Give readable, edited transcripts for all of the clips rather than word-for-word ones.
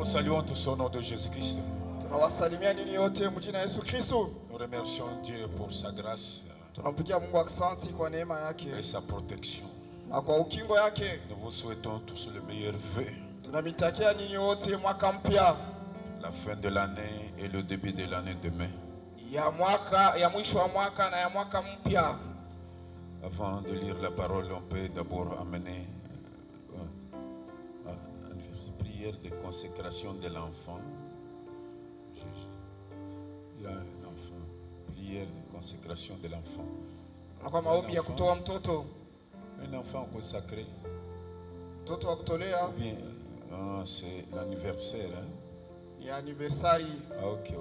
Nous saluons tous au nom de Jésus-Christ. Nous remercions Dieu pour sa grâce et sa protection. Nous vous souhaitons tous le meilleur vœu. La fin de l'année et le début de l'année demain. Avant de lire la parole, on peut d'abord amener une prière de consécration de l'enfant. Il y a un enfant. Prière de consécration de l'enfant. Un enfant consacré. Ou bien, c'est l'anniversaire. Hein? Il y a anniversaire. Ah, ok.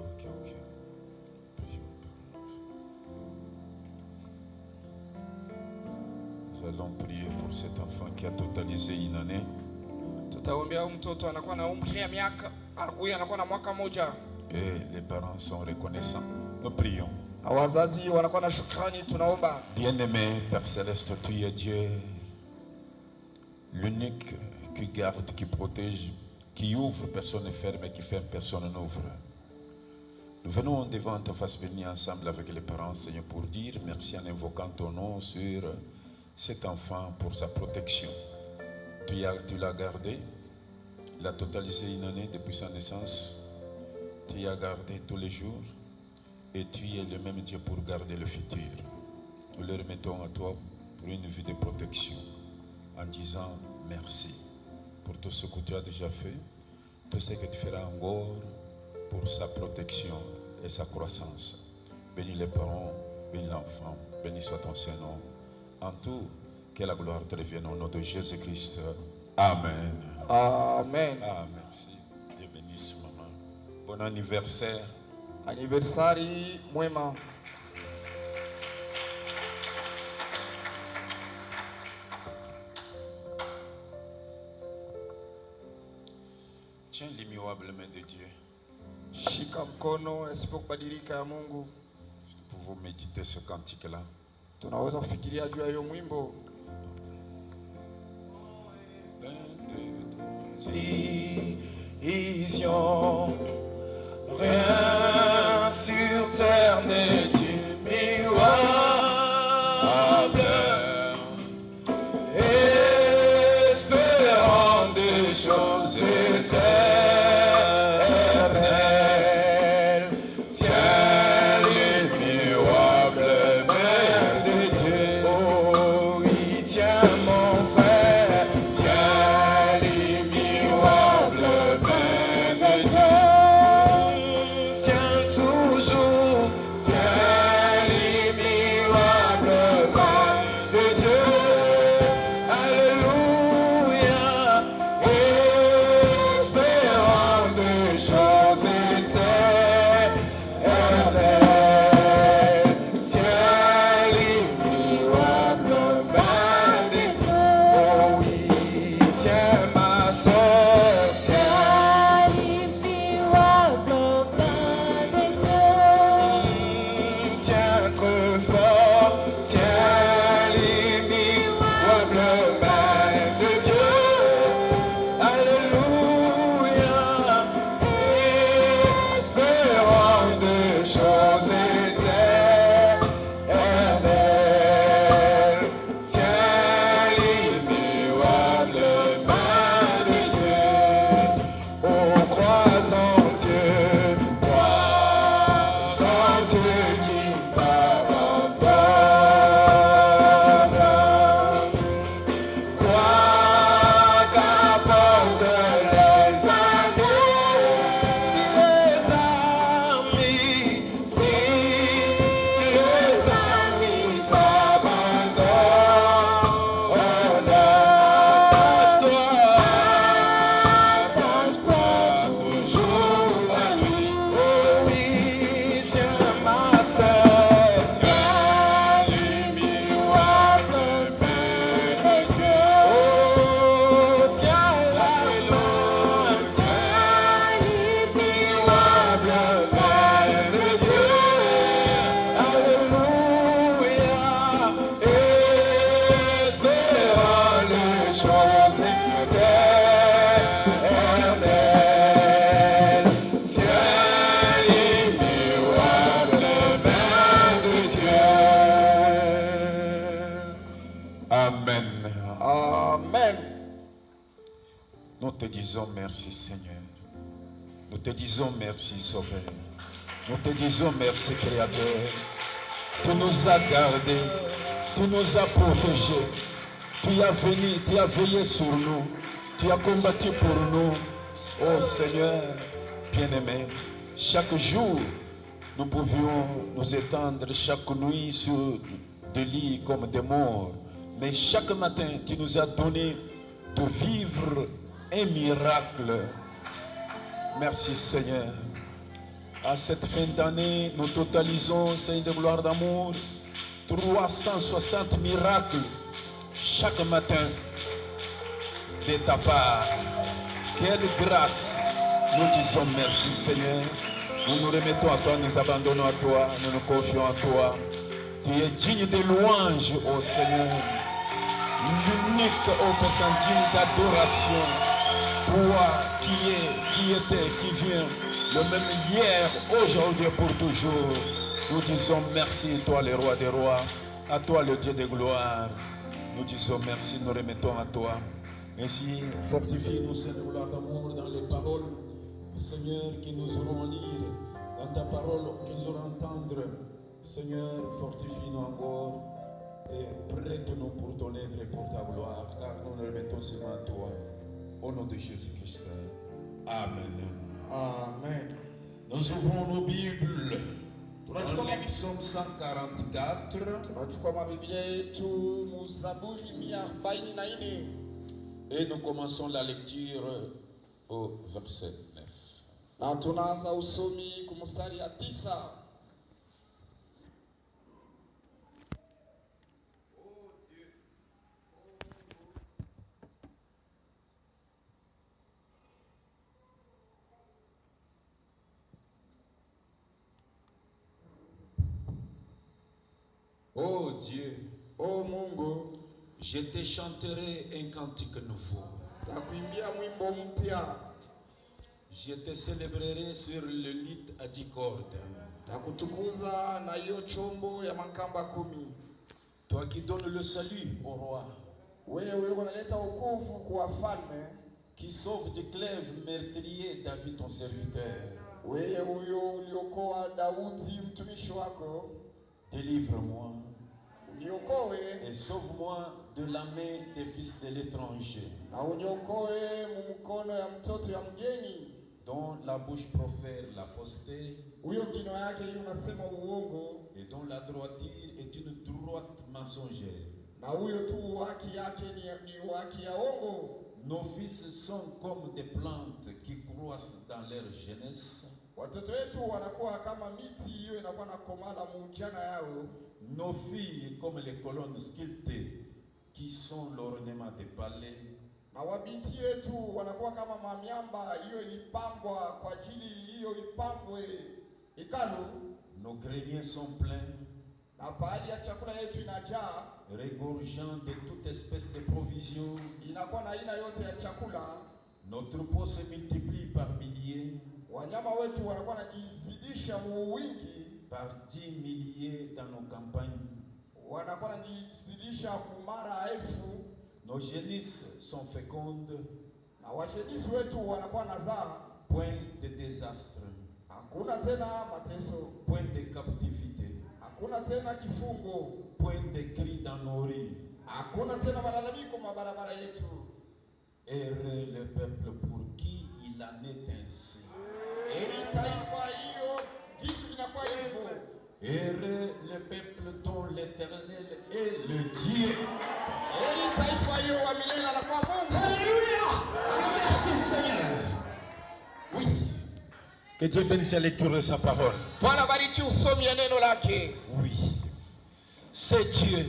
Nous allons prier pour cet enfant qui a totalisé une année. Et les parents sont reconnaissants. Nous prions. Bien-aimé Père Céleste, tu es Dieu, l'unique qui garde, qui protège, qui ouvre, personne ne ferme, et qui ferme, personne n'ouvre. Nous venons devant ta face bénie ensemble avec les parents, Seigneur, pour dire merci en invoquant ton nom sur cet enfant pour sa protection. Tu l'as gardé, il a totalisé une année depuis sa naissance. Tu l'as gardé tous les jours et tu es le même Dieu pour garder le futur. Nous le remettons à toi pour une vie de protection en disant merci pour tout ce que tu as déjà fait, tout ce que tu feras encore pour sa protection et sa croissance. Bénis les parents, bénis l'enfant, béni soit ton Saint-Nom. En tout, que la gloire te revienne au nom de Jésus-Christ. Amen. Amen. Ah, merci. Dieu bénisse, maman. Bon anniversaire. Anniversary mwema. Tiens l'immuable main de Dieu. Shika mkono isipokubadilika ya Mungu. Pour vous méditer ce cantique-là. Tunaweza kufikiria juu ya hiyo mwimbo. Vision, rien sur terre n'est immuable, espérant des choses éternelles. Tiens l'immuable main de Dieu. Oh oui, tiens mon frère, tiens l'immuable main de Dieu. Tiens toujours, tiens l'immuable main de Dieu. Alléluia, espérant des choses éternelles. Tiens l'immuable main de Dieu. Oh oui, tiens ma sœur, Tiens l'immuable main de Dieu. tiens très fort, tiens l'immuable main de Dieu. Alléluia, espérant des choses éternelles. Tiens l'immuable main de Dieu. Oh, crois en Dieu qui m'abandonne. Amen. Nous te disons merci Seigneur. Nous te disons merci Sauveur. Nous te disons merci Créateur. Tu nous as gardés. Tu nous as protégés. Tu as venu, tu as veillé sur nous. Tu as combattu pour nous. Oh Seigneur, bien-aimé, chaque jour, nous pouvions nous étendre chaque nuit sur des lits comme des morts. Mais chaque matin, tu nous as donné de vivre un miracle. Merci Seigneur. À cette fin d'année, nous totalisons, Seigneur de gloire d'amour, 360 miracles chaque matin de ta part. Quelle grâce. Nous disons merci Seigneur. Nous nous remettons à toi, nous abandonnons à toi, nous nous confions à toi. Tu es digne de louange, ô Seigneur. L'unique, ô Père, digne d'adoration. Toi qui était, qui vient, le même hier, aujourd'hui et pour toujours. Nous disons merci, toi le roi des rois, à toi le Dieu de gloire. Nous disons merci, nous remettons à toi. Ainsi, fortifie-nous, Seigneur, d'amour dans les paroles, Seigneur, qui nous aurons à lire, dans ta parole, qui nous aurons à entendre. Seigneur, fortifie-nous encore et prête-nous pour ton œuvre et pour ta gloire, car nous nous remettons seulement à toi. Au nom de Jésus-Christ. Amen. Amen. Nous ouvrons nos Bibles dans le psaume 144. Tunachukua mabiblia yetu Muzaburi 144 et nous commençons la lecture au verset 9. na tunaanza usomi kumstari ya 9. Oh Dieu, O Mungu, je te chanterai un cantique nouveau. takuimbia mwimbo mpya. Je te célébrerai sur le lit à 10 cordes. Takutukuza na hiyo chombo ya makamba 10. Toi qui donnes le salut au roi, Wewe uko naleta wokovu kwa wafalme. qui sauve du glaive meurtrier David ton serviteur. Wewe huyo uliokoa Daudi mtumishi wako. Délivre-moi Uniokoe et sauve-moi de la main des fils de l'étranger, na uniokoe mkono ya mtoto ya mgeni. dont la bouche profère la fausseté Huyo kino yake hiyo unasema uongo, et dont la droiture est une droite mensongère. na huyo tu haki yake ni haki ya uongo. Nos fils sont comme des plantes qui croissent dans leur jeunesse. Watoto wetu wanakuwa kama miti hiyo inakuwa na komala mujana yao. Nos filles comme les colonnes sculptées qui sont l'ornement des palais. Na wabinti wetu wanakuwa kama mamiamba hiyo ilipambwa kwa ajili hiyo ipambwe hekalu. Nos greniers sont pleins, Na pahali ya chakula yetu inajaa, regorgeant de toute espèce de provisions. inakuwa na aina yote ya chakula. Nos troupeaux se multiplient par milliers, Wanyama wetu wanakuwa wanajizidisha wingi, par 10 milliers dans nos campagnes. wanakuwa wanajizidisha kumara elfu. Nos génisses sont fécondes, Na washenisi wetu wanakuwa nazaa. point de désastre, Hakuna tena mateso, point de captivité, hakuna tena kifungo, point de cris dans nos rues. hakuna tena malalamiko mabarabara yetu. Heureux le peuple pour qui il en est ainsi. Heri taifa hiyo vitu vinakuwa hivyo. Heureux le peuple dont l'Éternel est le Dieu. Heri taifa hiyo wa milele anakuwa Mungu. Merci Seigneur. Oui. Que Dieu bénisse la lecture de sa parole. Bwana bariki usomi ya neno lake. Oui. C'est Dieu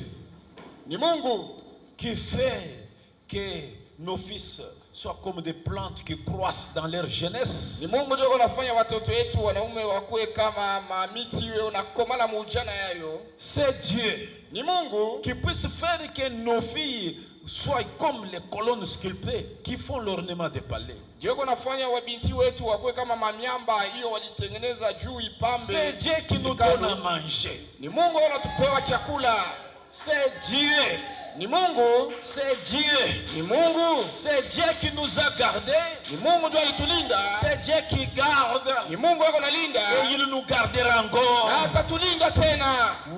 Ni Mungu qui fait que nos fils soient comme des plantes qui croissent dans leur jeunesse. Ni Mungu ndio anafanya watoto wetu wanaume wakuwe kama mamiti hiyo na komala mujana yayo. C'est Dieu Ni Mungu qui puisse faire que nos filles soient comme les colonnes sculptées qui font l'ornement des palais. ndio anafanya wabinti wetu wakuwe kama mamiamba hiyo walitengeneza juu ipambe. C'est Dieu qui nous donne à manger. Ni Mungu anatupewa chakula. C'est Dieu ni Mungu, c'est Dieu. ni Mungu, C'est Dieu qui nous a gardés. ni Mungu ndio alitulinda, C'est Dieu qui garde. ni Mungu ako nalinda Et il nous gardera encore. na atatulinda tena.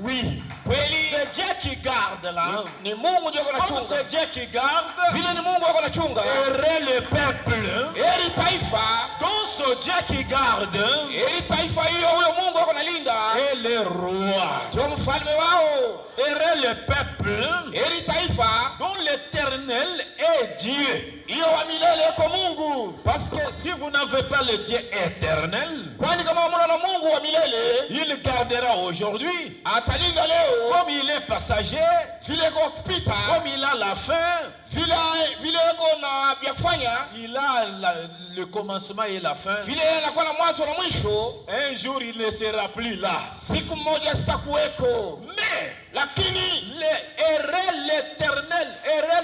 Oui. Kweli C'est Dieu qui garde là. ni Mungu ndio ako Comme nachunga, c'est Dieu qui garde, vile ni Mungu ako nachunga. heureux le peuple Heri taifa, dont ce Dieu qui garde heri taifa hiyo huyo Mungu ako nalinda, est le roi. ndio mfalme wao. Heureux le peuple Heri taifa dont l'Éternel est Dieu. hiyo wa milele kwa Mungu, Parce que si vous n'avez pas le Dieu éternel, kwani kama hamuna na Mungu wa milele il gardera aujourd'hui. atalinda leo, Comme il est passager, vile kwa kupita, comme il a la fin, vile iko na vya kufanya, il a le commencement et la fin. vile anakuwa na mwanzo na mwisho. Un jour, il ne sera plus là. Siku moja sitakuweko, Mais lakini l'éternel,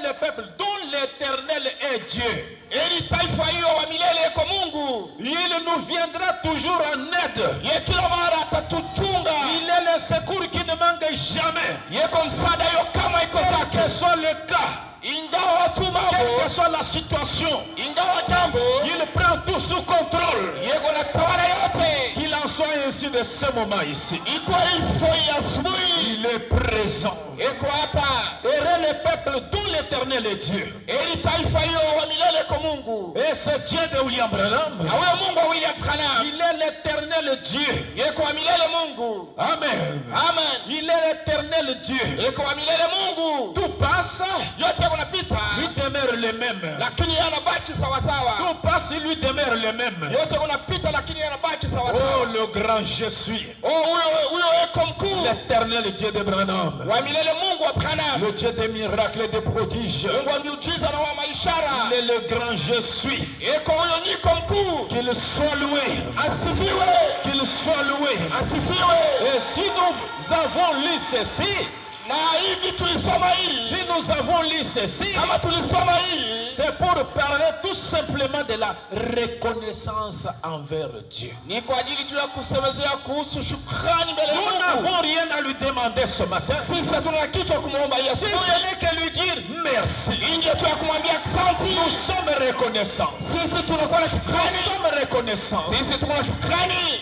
le peuple dont l'éternel est Dieu, heri taifa hiyo wa milele kwa Mungu, il nous viendra toujours en aide. ye kila mara atatuchunga, Il est le secours qui ne manque jamais. yeko msaada hiyo kama iko Quel zake, que soit le cas, ingawa tu quelle mambo, que soit la situation, ingawa jambo, il prend tout sous contrôle. yeko na tawala yote. Qu'il en soit ainsi de ce moment ici. Iko hivyo ya asubuhi, Il est présent. iko hapa. Heureux le peuple dont l'éternel est Dieu. Heri taifa hiyo wa milele kwa Mungu, Et c'est Dieu de William Branham. na huyo Mungu wa William Branham Il est l'éternel Dieu. yeko wa milele Mungu. Amen. Amen. Il est l'éternel Dieu. Yeko wa milele Mungu, Tout passe, yote yako napita, lui demeure le même. lakini yanabaki sawa sawa. Tout passe, lui demeure le même. Yote yako napita, lakini yanabaki sawa Oh, sawa. le grand je suis. Oh, huyo yeko mkuu L'éternel Dieu de Branham. wa milele, Mungu wa Branham, Le Dieu des miracles et des prodiges. Mungu wa miujiza na wa maishara. Il est le grand je suis. Yeko huyo niko mkuu, Qu'il soit loué. asifiwe, Qu'il soit loué. asifiwe. Et si nous avons lu ceci, Na hivi tulisoma hili, si nous avons lu ceci, kama tulisoma hili, c'est pour parler tout simplement de la reconnaissance envers Dieu. ni kwa ajili tu ya kusemezea kuhusu shukrani mbele ya Nous Mungu. n'avons rien à lui demander ce matin. Sisi hatuna kitu ya kumwomba Si Yesu, ce n'est que lui dire merci. nje tu ya kumwambia asante. Nous sommes reconnaissants. Sisi tunakuwa na Nous shukrani, sommes reconnaissants. sisi tuko na shukrani.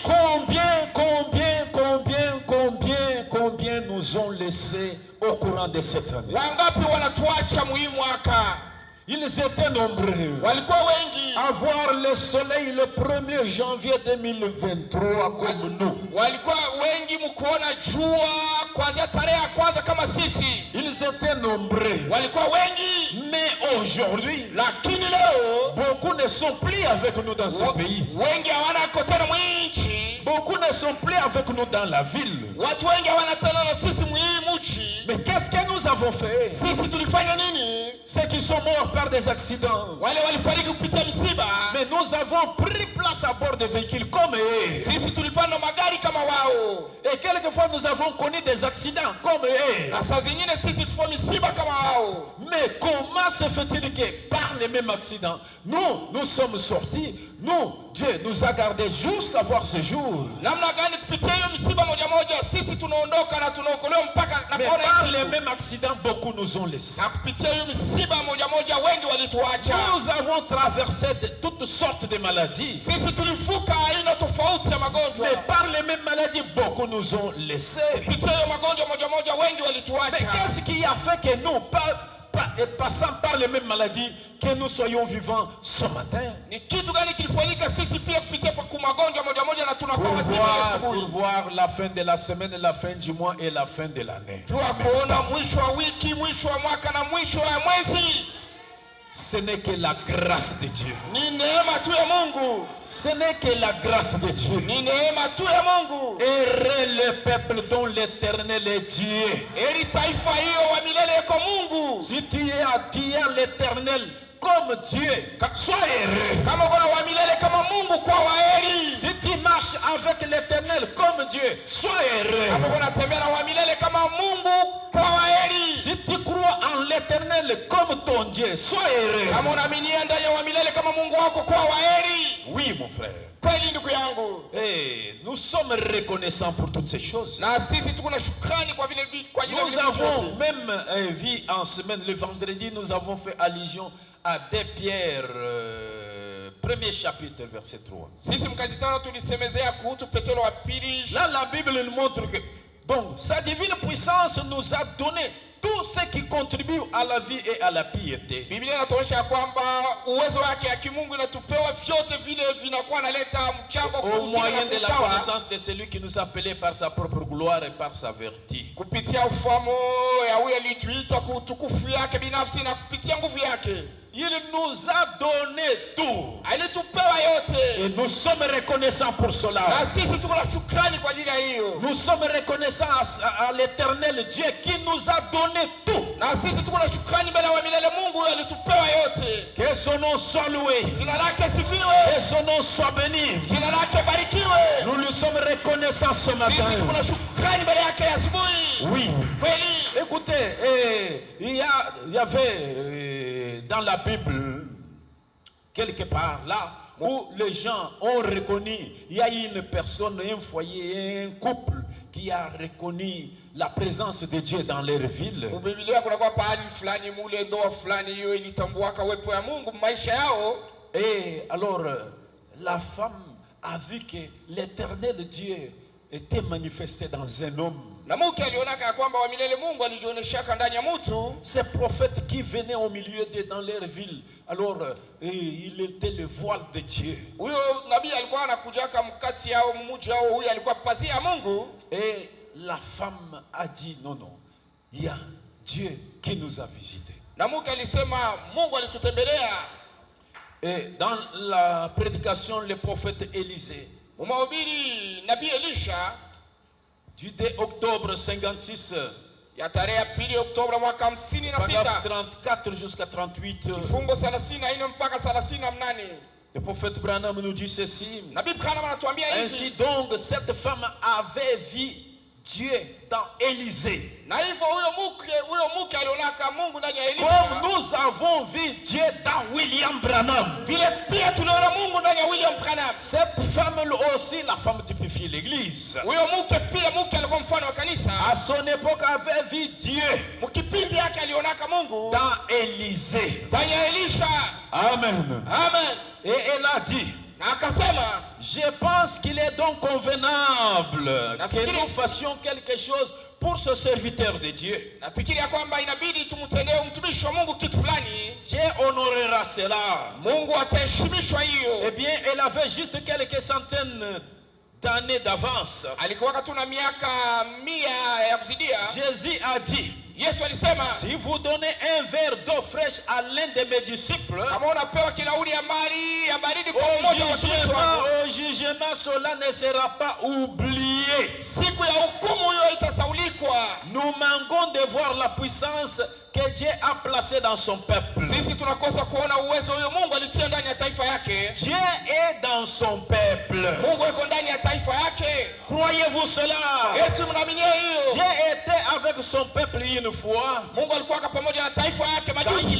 Combien nous ont laissé au courant de cette année. Wangapi wanatuacha muhimu mwaka, Ils étaient nombreux. walikuwa wengi, Avoir le soleil le 1er janvier 2023 comme nous. walikuwa wengi mkuona jua kuanzia tarehe ya kwanza kama sisi, Ils étaient nombreux. walikuwa wengi, Mais aujourd'hui, lakini leo beaucoup ne sont plus avec nous dans ce pays. wengi hawana tena mwinchi, Beaucoup ne sont plus avec nous dans la ville. watu wengi hawana tena na sisi muhimuchi. Mais qu'est-ce que nous avons fait? Sisi tulifanya nini? Ceux qui sont morts par des accidents. Wale walifariki kupitia misiba, Mais nous avons pris place à bord de véhicules comme eux. sisi tulipanda magari kama wao, Et quelquefois nous avons connu des accidents comme eux. na saa zingine sisi tupo misiba kama wao. Mais comment se fait-il que par les mêmes accidents, nous sommes sortis, Dieu nous a gardés jusqu'à voir ce jour. Namna gani kupitia hiyo misiba moja moja sisi tunaondoka na tunaokolewa mpaka na Mais kuona par hiyo les siku. mêmes accidents, beaucoup nous ont laissés. Na kupitia hiyo misiba moja moja wengi walituacha. Nous avons traversé toutes sortes de maladies. Sisi tulivuka aina tofauti ya magonjwa. Mais par les mêmes maladies, beaucoup nous ont laissés. Kupitia hiyo magonjwa moja moja wengi Mais walituacha. qu'est-ce qui a fait que nous, et passant par les mêmes maladies, que nous soyons vivants ce matin? Ni kitu gani kilifanyika sisi pia kupitia kwa magonjwa moja moja na tunakuwa wazima Pour asubuhi? voir la fin de la semaine, la fin du mois et la fin de l'année. Tuwa kuona mwisho wa wiki, mwisho wa mwaka na mwisho wa mwezi. Ce n'est que la grâce de Dieu. Ni neema tu ya Mungu. Ce n'est que la grâce de Dieu. Ni neema tu ya Mungu. Heureux le peuple dont l'Éternel est Dieu. Heri taifa hiyo wa milele kwa Mungu. Si tu as l'Éternel comme Dieu, sois heureux. Kama uko na wa milele kama Mungu, kwa waheri. Si tu marches avec l'Éternel comme Dieu, sois heureux. Kama uko natembea na wa milele kama Mungu, kwa waheri. Si tu crois en l'Éternel comme ton Dieu, sois heureux. Kama unaaminia ndani ya wa milele kama Mungu wako, kwa waheri. Oui, mon frère. Kweli ndugu yangu. Et nous sommes reconnaissants pour toutes ces choses. Na sisi tuko na shukrani kwa vile kwa ajili ya Nous vile avons vyote. même vu en semaine, le vendredi, nous avons fait allusion à 2 Pierre, premier chapitre, verset 3. Sisi mkajitana tulisemezea kuhusu Petro wa pili. Là, la Bible nous montre que donc sa divine puissance nous a donné tout ce qui contribue à la vie et à la piété. Biblia inatuonyesha kwamba uwezo wake ya kimungu inatupewa vyote vile vinakuwa naleta mchango Au moyen de la kusawa connaissance de celui qui nous a appelés par sa propre gloire et par sa vertu. kupitia ufahamu ya huyo alituita kwa utukufu yake binafsi na kupitia nguvu yake. Il nous a donné tout. Alitupewa yote. Et nous sommes reconnaissants pour cela. Na sisi tuko na shukrani kwa ajili ya hiyo. Nous sommes reconnaissants à l'Éternel Dieu qui nous a donné tout. Na sisi tuko na shukrani mbele ya milele Mungu alitupewa yote. Que son nom soit loué. Jina lake sifiwe. Que son nom soit béni. Jina lake barikiwe. Nous lui sommes reconnaissants ce matin. Sisi tuko na shukrani mbele yake asubuhi. Oui. Kweli. Écoutez, il y avait dans la Bible, quelque part là, où les gens ont reconnu, il y a une personne, un foyer, un couple qui a reconnu la présence de Dieu dans leur ville. Biblia kuna kwa pahali fulani mule ndoa fulani hiyo ilitambuaka uwepo ya Mungu maisha yao. Et alors, la femme a vu que l'Éternel Dieu était manifesté dans un homme. Na mke alionaka ya kwamba wa milele Mungu alijionyeshaka ndani ya mtu. Ces prophètes qui venaient au milieu d'eux dans leur ville, alors il était le voile de Dieu. Huyo nabii alikuwa anakujaka mkati yao mmoja wao, huyo alikuwa pazia ya Mungu. Et la femme a dit non, non, il y a Dieu qui nous a visités. Na mke alisema Mungu alitutembelea. Et dans la prédication, le prophète Élisée, Umahubiri nabii Elisha du 2 octobre 56, ya tarehe ya 2 Oktoba mwaka 56, paragraphe 34 jusqu'à 38, kifungo 34 mpaka 38. le prophète Branham nous dit ceci. Nabii Branham anatuambia Ainsi hivi. donc, cette femme avait vu Dieu dans Élisée. Na hivyo huyo mke alionaka Mungu ndani ya Elisha. Comme nous avons vu Dieu dans William Branham. Vile pia tuliona Mungu ndani ya William Branham. Cette femme aussi, la femme typifie l'église. Huyo mke pia alikuwa mfano wa kanisa. À son époque avait vu Dieu Mkipindi yake alionaka Mungu dans Élisée. ndani ya Elisha. Amen. Amen. Et elle a dit, Na akasema, je pense qu'il est donc convenable que nous fassions quelque chose pour ce serviteur de Dieu. nafikiri ya kwamba inabidi tumtendee mtumishi wa Mungu kitu fulani. Dieu honorera cela. Mungu ataheshimishwa hiyo. Eh bien, elle avait juste quelques centaines d'années d'avance. Alikuwa tu na miaka 100 ya kuzidia. Jésus a dit, Yesu alisema, si vous donnez un verre d'eau fraîche à l'un de mes disciples, kama unapewa kilauri ya maji ya baridi kwa mmoja wa watumishi wako, au jugement, cela ne sera pas oublié. siku ya hukumu hiyo itasaulikwa. Nous manquons de voir la puissance que Dieu a placée dans son peuple. Sisi tunakosa kuona uwezo huyo Mungu alitia ndani ya taifa yake. Dieu est dans son peuple. Mungu yuko ndani ya taifa yake. Croyez-vous cela? Eti mnaaminia hiyo? Dieu était avec son peuple une fois. Mungu alikuwa pamoja na taifa yake Quand majuzi.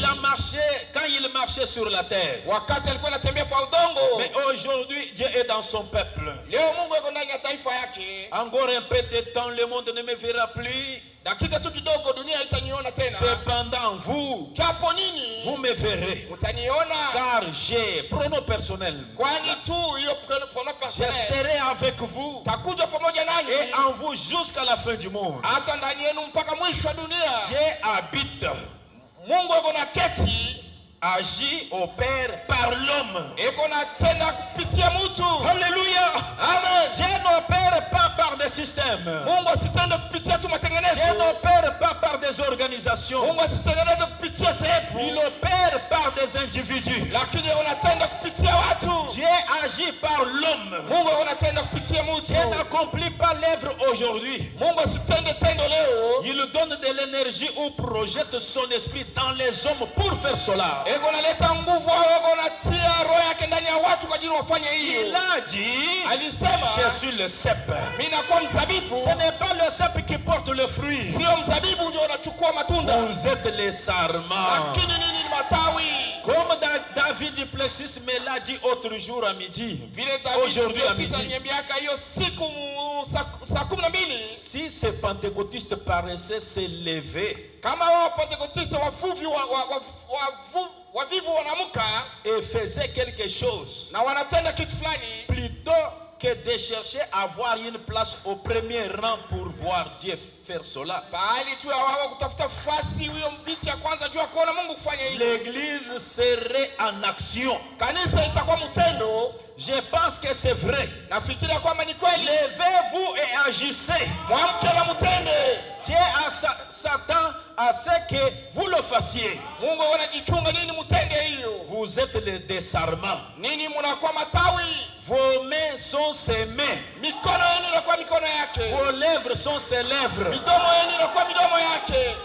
il marchait sur la terre. Wakati alikuwa anatembea kwa udongo. Mais aujourd'hui, Dieu est dans son peuple. Leo Mungu yuko ndani ya taifa yake. Encore un peu de temps, le monde ne me verra plus. Dakika tu kidogo dunia haitaniona tena. Cependant, vous Japo nini? me verrez. Utaniona. Car j'ai, pronom personnel, Kwani tu hiyo pronom je personnel. serai avec vous Takuja pamoja nanyi. et en vous jusqu'à la fin du monde. Hata ndani yenu mpaka mwisho wa dunia. Dieu habite, Mungu yuko na keti. agit, opère par l'homme. Yuko na tenda kupitia mtu. Alléluia. Amen. Dieu n'opère pas par des systèmes. Mungu asitende kupitia tu Dieu matengenezo. n'opère pas par des organisations. Mungu asitengeneze kupitia Il sehemu. opère par des individus. Lakini unatenda kupitia watu. Dieu agit par l'homme. Mungu unatenda kupitia mtu. Dieu n'accomplit pas l'œuvre aujourd'hui. Mungu asitende tendo leo. Il donne de l'énergie ou projette son esprit dans les hommes pour faire cela. eko naleta nguvu au eko natia roho yake ndani ya watu kwa ajili wafanye hiyo. Il a dit, Alisema, je suis le cep. mimi nakuwa mzabibu. Ce n'est pas le cep qui porte le fruit. Sio mzabibu ndio unachukua matunda. Vous êtes les sarments. Lakini nini ni matawi? Comme David du Plexus me l'a dit autre jour à midi. Vile David Aujourd'hui à midi. aliniambiaka hiyo siku saa 12. Si ces pentecôtistes paraissaient se lever Kama wao Pentecoste wavivu wanaamka et faisaient quelque chose, na wanatenda kitu fulani, plutôt que de chercher à avoir une place au premier rang pour voir Dieu faire cela, bali tu wao kutafuta fasi huyo mbiti ya kwanza juu ya kuona Mungu kufanya hivyo, l'église serait en action. kanisa itakuwa mtendo. Je pense que c'est vrai. Nafikiria kwamba ni kweli. Levez-vous et agissez. Mwamke na mtende. Dieu s'attend à ce que vous le fassiez. Mungu anajichunga nini mtende hiyo. Vous êtes les désarmants. Nini mnakuwa matawi. Vos mains sont ses mains. Mikono yenu inakuwa mikono yake. Vos lèvres sont ses lèvres. Midomo yenu inakuwa midomo yake.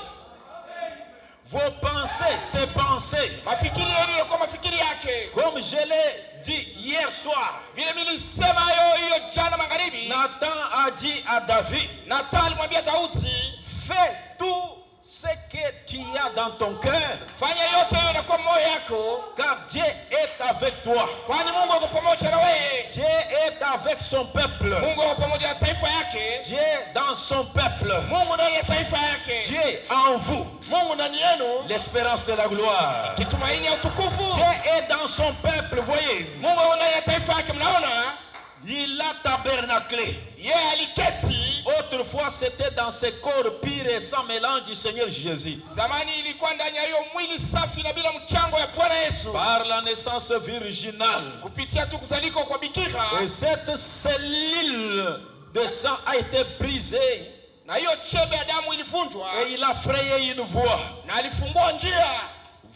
Vos pensées, ses pensées. Mafikiri yenu inakuwa mafikiri yake. Comme je l'ai dit hier soir, vile nilisema hiyo jana magharibi, Nathan a dit à David, Nathan alimwambia Daudi, fais tout ce que tu as dans ton cœur, fanya yote hiyo inakuwa moyo yako, car Dieu est avec toi. kwani Mungu yuko pamoja na wewe. Dieu est avec son peuple. Mungu yuko pamoja na taifa yake. Dieu dans son peuple. Mungu ndani ya taifa yake. Dieu en vous. Mungu ndani yenu, l'espérance de la gloire. kitumaini ya utukufu. Dieu est dans son peuple, voyez. Mungu ndani ya taifa yake, mnaona? Il a tabernaclé. Yeye aliketi. Autrefois c'était dans ce corps pur et sans mélange du Seigneur Jésus. Zamani ilikuwa ndani ya hiyo mwili safi na bila mchango ya Bwana Yesu. Par la naissance virginale. Kupitia tu kuzaliko kwa bikira. Et cette cellule de sang a été brisée. Na hiyo chembe ya damu ilivunjwa. Et il a frayé une voie. Na alifungua njia.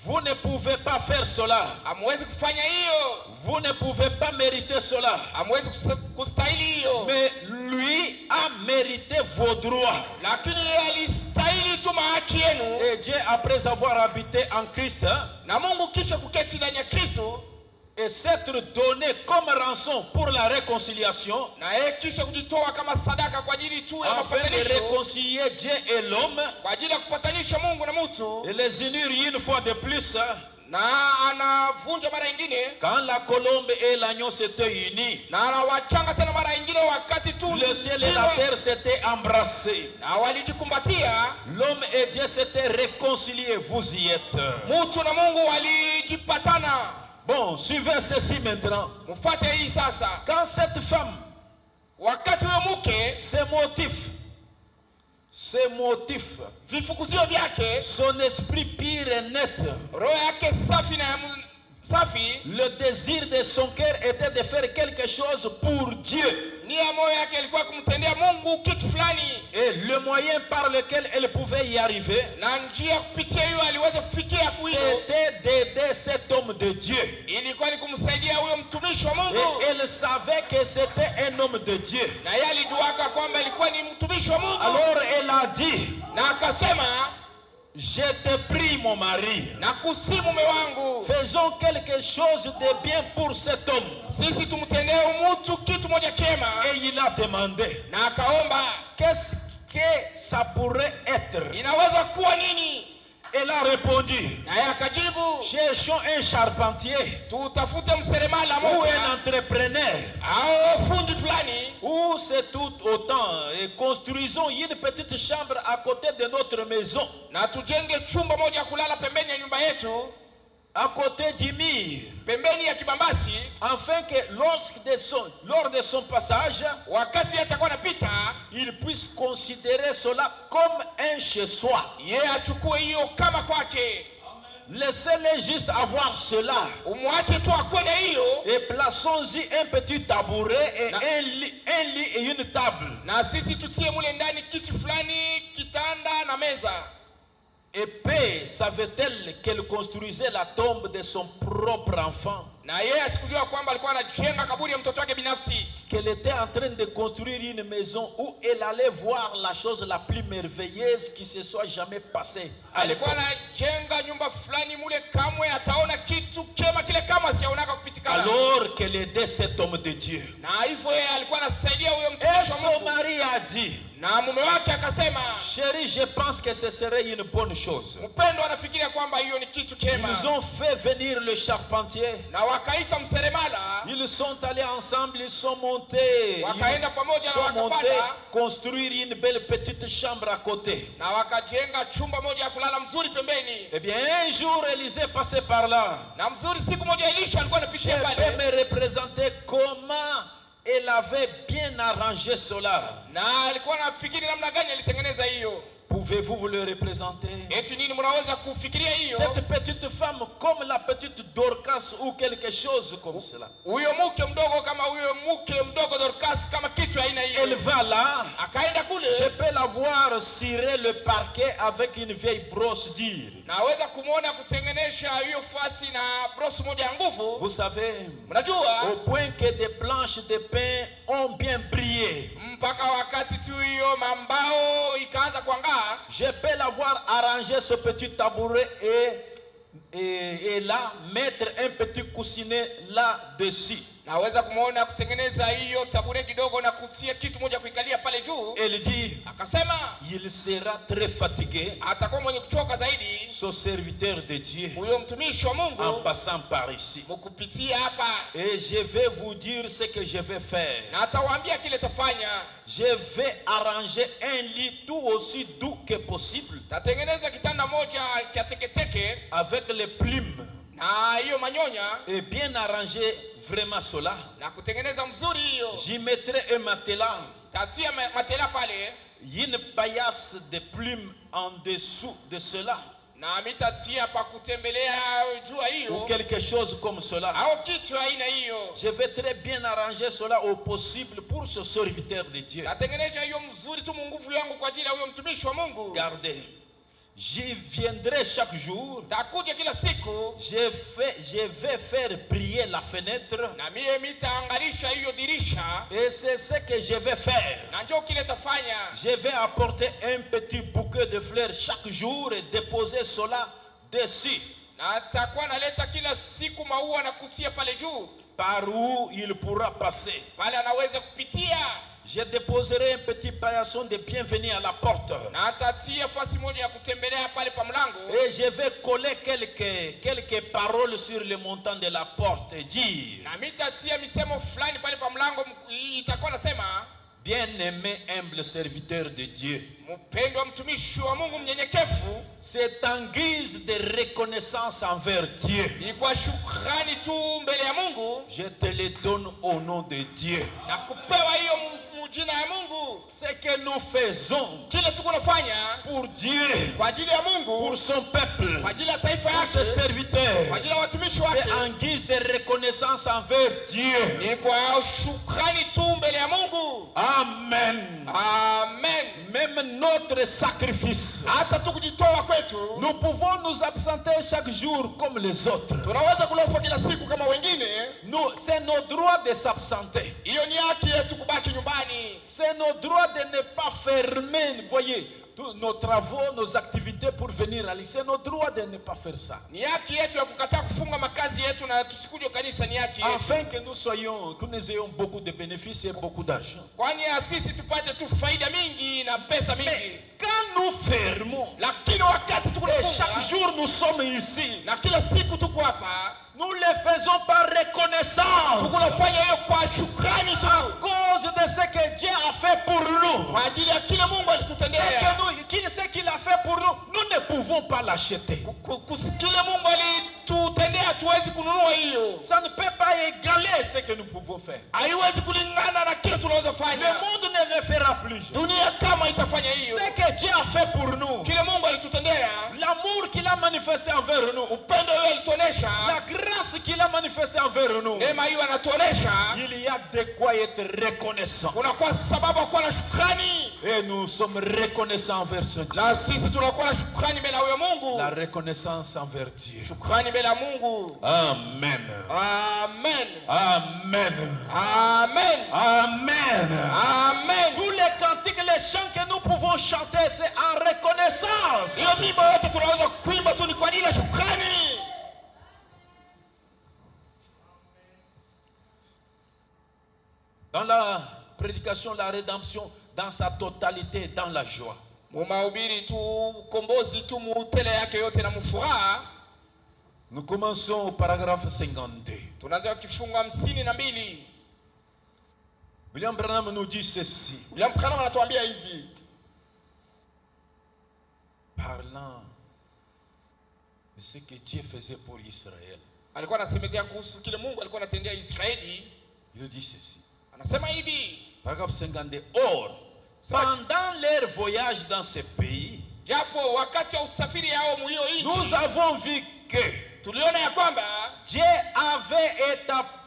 Vous ne pouvez pas faire cela. Hamwezi kufanya hiyo. Vous ne pouvez pas mériter cela. Hamwezi kustahili hiyo. Mais lui a mérité vos droits. Lakini yeye alistahili tu haki yenu. Et Dieu, après avoir habité en Christ, na Mungu kisha kuketi ndani ya Kristo, et s'être donné comme rançon pour la réconciliation, na yeye kisha kujitoa kama sadaka kwa ajili tu ya afin de mapatanisho, réconcilier Dieu et l'homme, kwa ajili ya kupatanisha Mungu na mtu, et les unir une fois de plus. na anavunja mara nyingine Quand la colombe et l'agneau s'étaient unis, na anawachanga tena mara nyingine wakati tu le ciel et la terre s'étaient embrassés. na walijikumbatia, L'homme et Dieu s'étaient réconciliés. Vous y êtes. mtu na Mungu walijipatana. Bon, suivez ceci maintenant. Mfuate hii sasa. Quand cette femme, wakati huyo mke, ses motifs, vifukuzio vyake, son esprit pur et net, roho yake safi na safi, le désir de son cœur était de faire quelque chose pour Dieu. Nia moyo yake ilikuwa kumtendea Mungu kitu fulani. Et le moyen par lequel elle pouvait y arriver, na njia kupitia hiyo aliweza kufikia kuilo, c'était d'aider cet homme de Dieu. ilikuwa ni kumsaidia huyo mtumishi wa Mungu. Et elle savait que c'était un homme de Dieu. Na yeye alijuaka kwamba ilikuwa ni mtumishi wa Mungu. Alors elle a dit, na akasema, je te prie mon mari, na kusihi mume wangu, faisons quelque chose de bien pour cet homme. sisi tumtendee mtu kitu moja chema. Et il a demandé, na akaomba, qu'est-ce que ça pourrait être? inaweza kuwa nini? Elle a répondu, na yeye akajibu, cherchons un charpentier tutafute mseremala ou moja un entrepreneur, au fundi fulani, ou c'est tout autant, et construisons une petite chambre à côté de notre maison, na tujenge chumba moja kulala pembeni ya nyumba yetu, à côté du mur, pembeni ya kibambasi, afin que lors de son passage, wakati atakuwa anapita, il puisse considérer cela comme un chez-soi. yeye achukue hiyo kama kwake. Laissez-les juste avoir cela. Umwache tu akwende hiyo. Et plaçons-y un petit tabouret et un lit et une table. Na sisi tutie mule ndani kiti fulani, kitanda na meza. Et paix savait-elle qu'elle construisait la tombe de son propre enfant? Na yeye asikujua kwamba alikuwa anajenga kaburi ya mtoto wake binafsi. Qu'elle était en train de construire une maison où elle allait voir la chose la plus merveilleuse qui se soit jamais passée. Alikuwa anajenga nyumba fulani mule kamwe ataona alors qu'elle aidait cet homme de Dieu. Na hivyo yeye alikuwa anasaidia huyo Et mtumishi wa son Mungu. mari a dit, Na mume wake akasema, chérie, je pense que ce serait une bonne chose. mpendo anafikiria kwamba hiyo ni kitu kema. Ils ont fait venir le charpentier. Na wakaita mseremala, Ils sont allés ensemble, ils sont montés. wakaenda pamoja Ils na sont montés wakapanda construire une belle petite chambre à côté. na wakajenga chumba moja ya kulala mzuri pembeni. Eh bien, un jour, Élisée passait par là. Na mzuri, siku moja Elisha alikuwa Je anapitia peux pale, me représenter comment elle avait bien arrangé cela. na alikuwa anafikiri namna gani alitengeneza hiyo. Pouvez-vous vous le représenter? Eti nini mnaweza kufikiria hiyo? Cette petite femme comme la petite Dorcas ou quelque chose comme cela. Huyo mke mdogo kama huyo mke mdogo Dorcas, kama kitu aina Elle hiyo. va là. Akaenda kule, Je peux la voir cirer le parquet avec une vieille brosse dure. naweza kumwona kutengenesha hiyo fasi na brosi moja ya nguvu. Vous savez, Mnajua au point que des planches de pain ont bien brillé. mpaka wakati tu hiyo mambao ikaanza kuangaa, Je peux la voir arranger ce petit tabouret et là mettre un petit coussinet là-dessus. naweza kumwona kutengeneza hiyo tabure kidogo na kutia kitu moja kuikalia pale juu. Elle dit, Akasema il sera très fatigué, atakuwa mwenye kuchoka zaidi ce serviteur de Dieu, huyo mtumishi wa en Mungu passant par ici. mkupitia hapa, Et je vais vous dire ce que je vais faire. na atawaambia kile tafanya. Je vais arranger un lit tout aussi doux que possible Tatengeneza kitanda moja cha teketeke avec les plumes na hiyo manyonya et bien arranger vraiment cela. na kutengeneza mzuri hiyo. J'y mettrai un matelas, Tatia matela pale une paillasse de plumes en dessous de cela na mitatia pa kutembelea jua ou hiyo quelque chose comme cela. au kitu aina hiyo. Je vais très bien arranger cela au possible pour ce serviteur de Dieu. Tatengeneza hiyo mzuri tu nguvu yangu kwa ajili ya huyo mtumishi wa Mungu. Regardez, j'y viendrai chaque jour. Takuja kila siku Je vais faire briller la fenêtre na mie mitaangarisha hiyo dirisha, et c'est ce que je vais faire. na njoo kile tafanya. Je vais apporter un petit bouquet de fleurs chaque jour et déposer cela dessus, Na takuwa naleta kila siku maua na kutia pale juu, par où il pourra passer. pale anaweza kupitia, Je déposerai un petit paillasson de bienvenue à la porte. na atatia fasi moja ya kutembelea pale pa mlango, Et je vais coller quelques paroles sur le montant de la porte et dire, na mitatia misemo fulani pale pa mlango. Itakuwa nasema, bien-aimé humble serviteur de Dieu, mpendwa mtumishi wa Mungu mnyenyekevu, c'est en guise de reconnaissance envers Dieu. ni kwa shukrani tu mbele ya Mungu Je te le donne au nom de Dieu. na kupewa hiyo mjina ya Mungu. Ce que nous faisons Kile tuko nafanya pour Dieu, kwa ajili ya Mungu, pour son peuple, kwa ajili ya taifa pour ses yake, serviteurs, kwa ajili ya watumishi c'est wake, en guise de reconnaissance envers Dieu. ni kwa shukrani tu mbele ya Mungu. Amen. Amen. Même notre sacrifice, Hata tu kujitoa kwetu, nous pouvons nous absenter chaque jour comme les autres. tunaweza kulofa kila siku kama wengine. C'est nos droits de s'absenter. Hiyo ni haki yetu kubaki nyumbani. C'est nos droits de ne pas fermer, vous voyez, tous nos travaux, nos activités pour venir à l'église. C'est nos droits de ne pas faire ça. Ni haki yetu ya kukataa kufunga makazi yetu na tusikuje kanisa, ni haki yetu. Afin que nous ayons beaucoup de bénéfices et beaucoup d'argent. Kwani sisi tupate tu faida mingi na pesa mingi. Mais quand nous fermons, Lakini wakati tuko et chaque nafunga jour nous sommes ici, na kila siku tuko hapa, nous le faisons par reconnaissance. tuko nafanya hiyo kwa shukrani À tu, cause de ce que Dieu a fait pour nous. kwa ajili ya kile Mungu alitutendea. Ce qu'il a fait pour nous, nous ne pouvons pas l'acheter. Kile Mungu alitutendea hatuwezi kununua hiyo. Ça ne peut pas égaler ce que nous pouvons faire. Haiwezi kulingana na kile tunaweza Le fanya. monde ne le fera plus. Dunia kama itafanya hiyo, Ce que Dieu a fait pour nous, kile Mungu alitutendea, l'amour qu'il a manifesté envers nous, upendo huyo alituonesha, la grâce qu'il a manifestée envers nous, neema hiyo anatuonesha, il y a de quoi être reconnaissant. kunakuwa sababu ya kuwa na shukrani, Et nous sommes reconnaissants envers ce Dieu. na sisi tunakuwa na shukrani mbele ya huyo Mungu. La reconnaissance envers Dieu. Shukrani mbele ya Mungu. Amen. Amen. Amen. Amen. Amen. Amen. Tous les cantiques, les chants que nous pouvons chanter, c'est en reconnaissance. Hiyo mimbo yote tunaweza kuimba tu ni kwa ajili ya shukrani. Dans la prédication, la rédemption, dans sa totalité, dans la joie. Mumahubiri tu ukombozi tu mutele yake yote na mfuraha. Nous commençons au paragraphe 52. Tunaanza kifungu 52. William Branham nous dit ceci. William Branham anatuambia hivi. Parlant de ce que Dieu faisait pour Israël. Alikuwa anasemezea kuhusu kile Mungu alikuwa anatendea Israeli. Il dit ceci. Anasema hivi. Paragraphe 52. Or, pendant leur voyage dans ce pays, japo wakati wa usafiri yao muhiyo nchi, nous avons vu que tuliona ya kwamba Dieu avait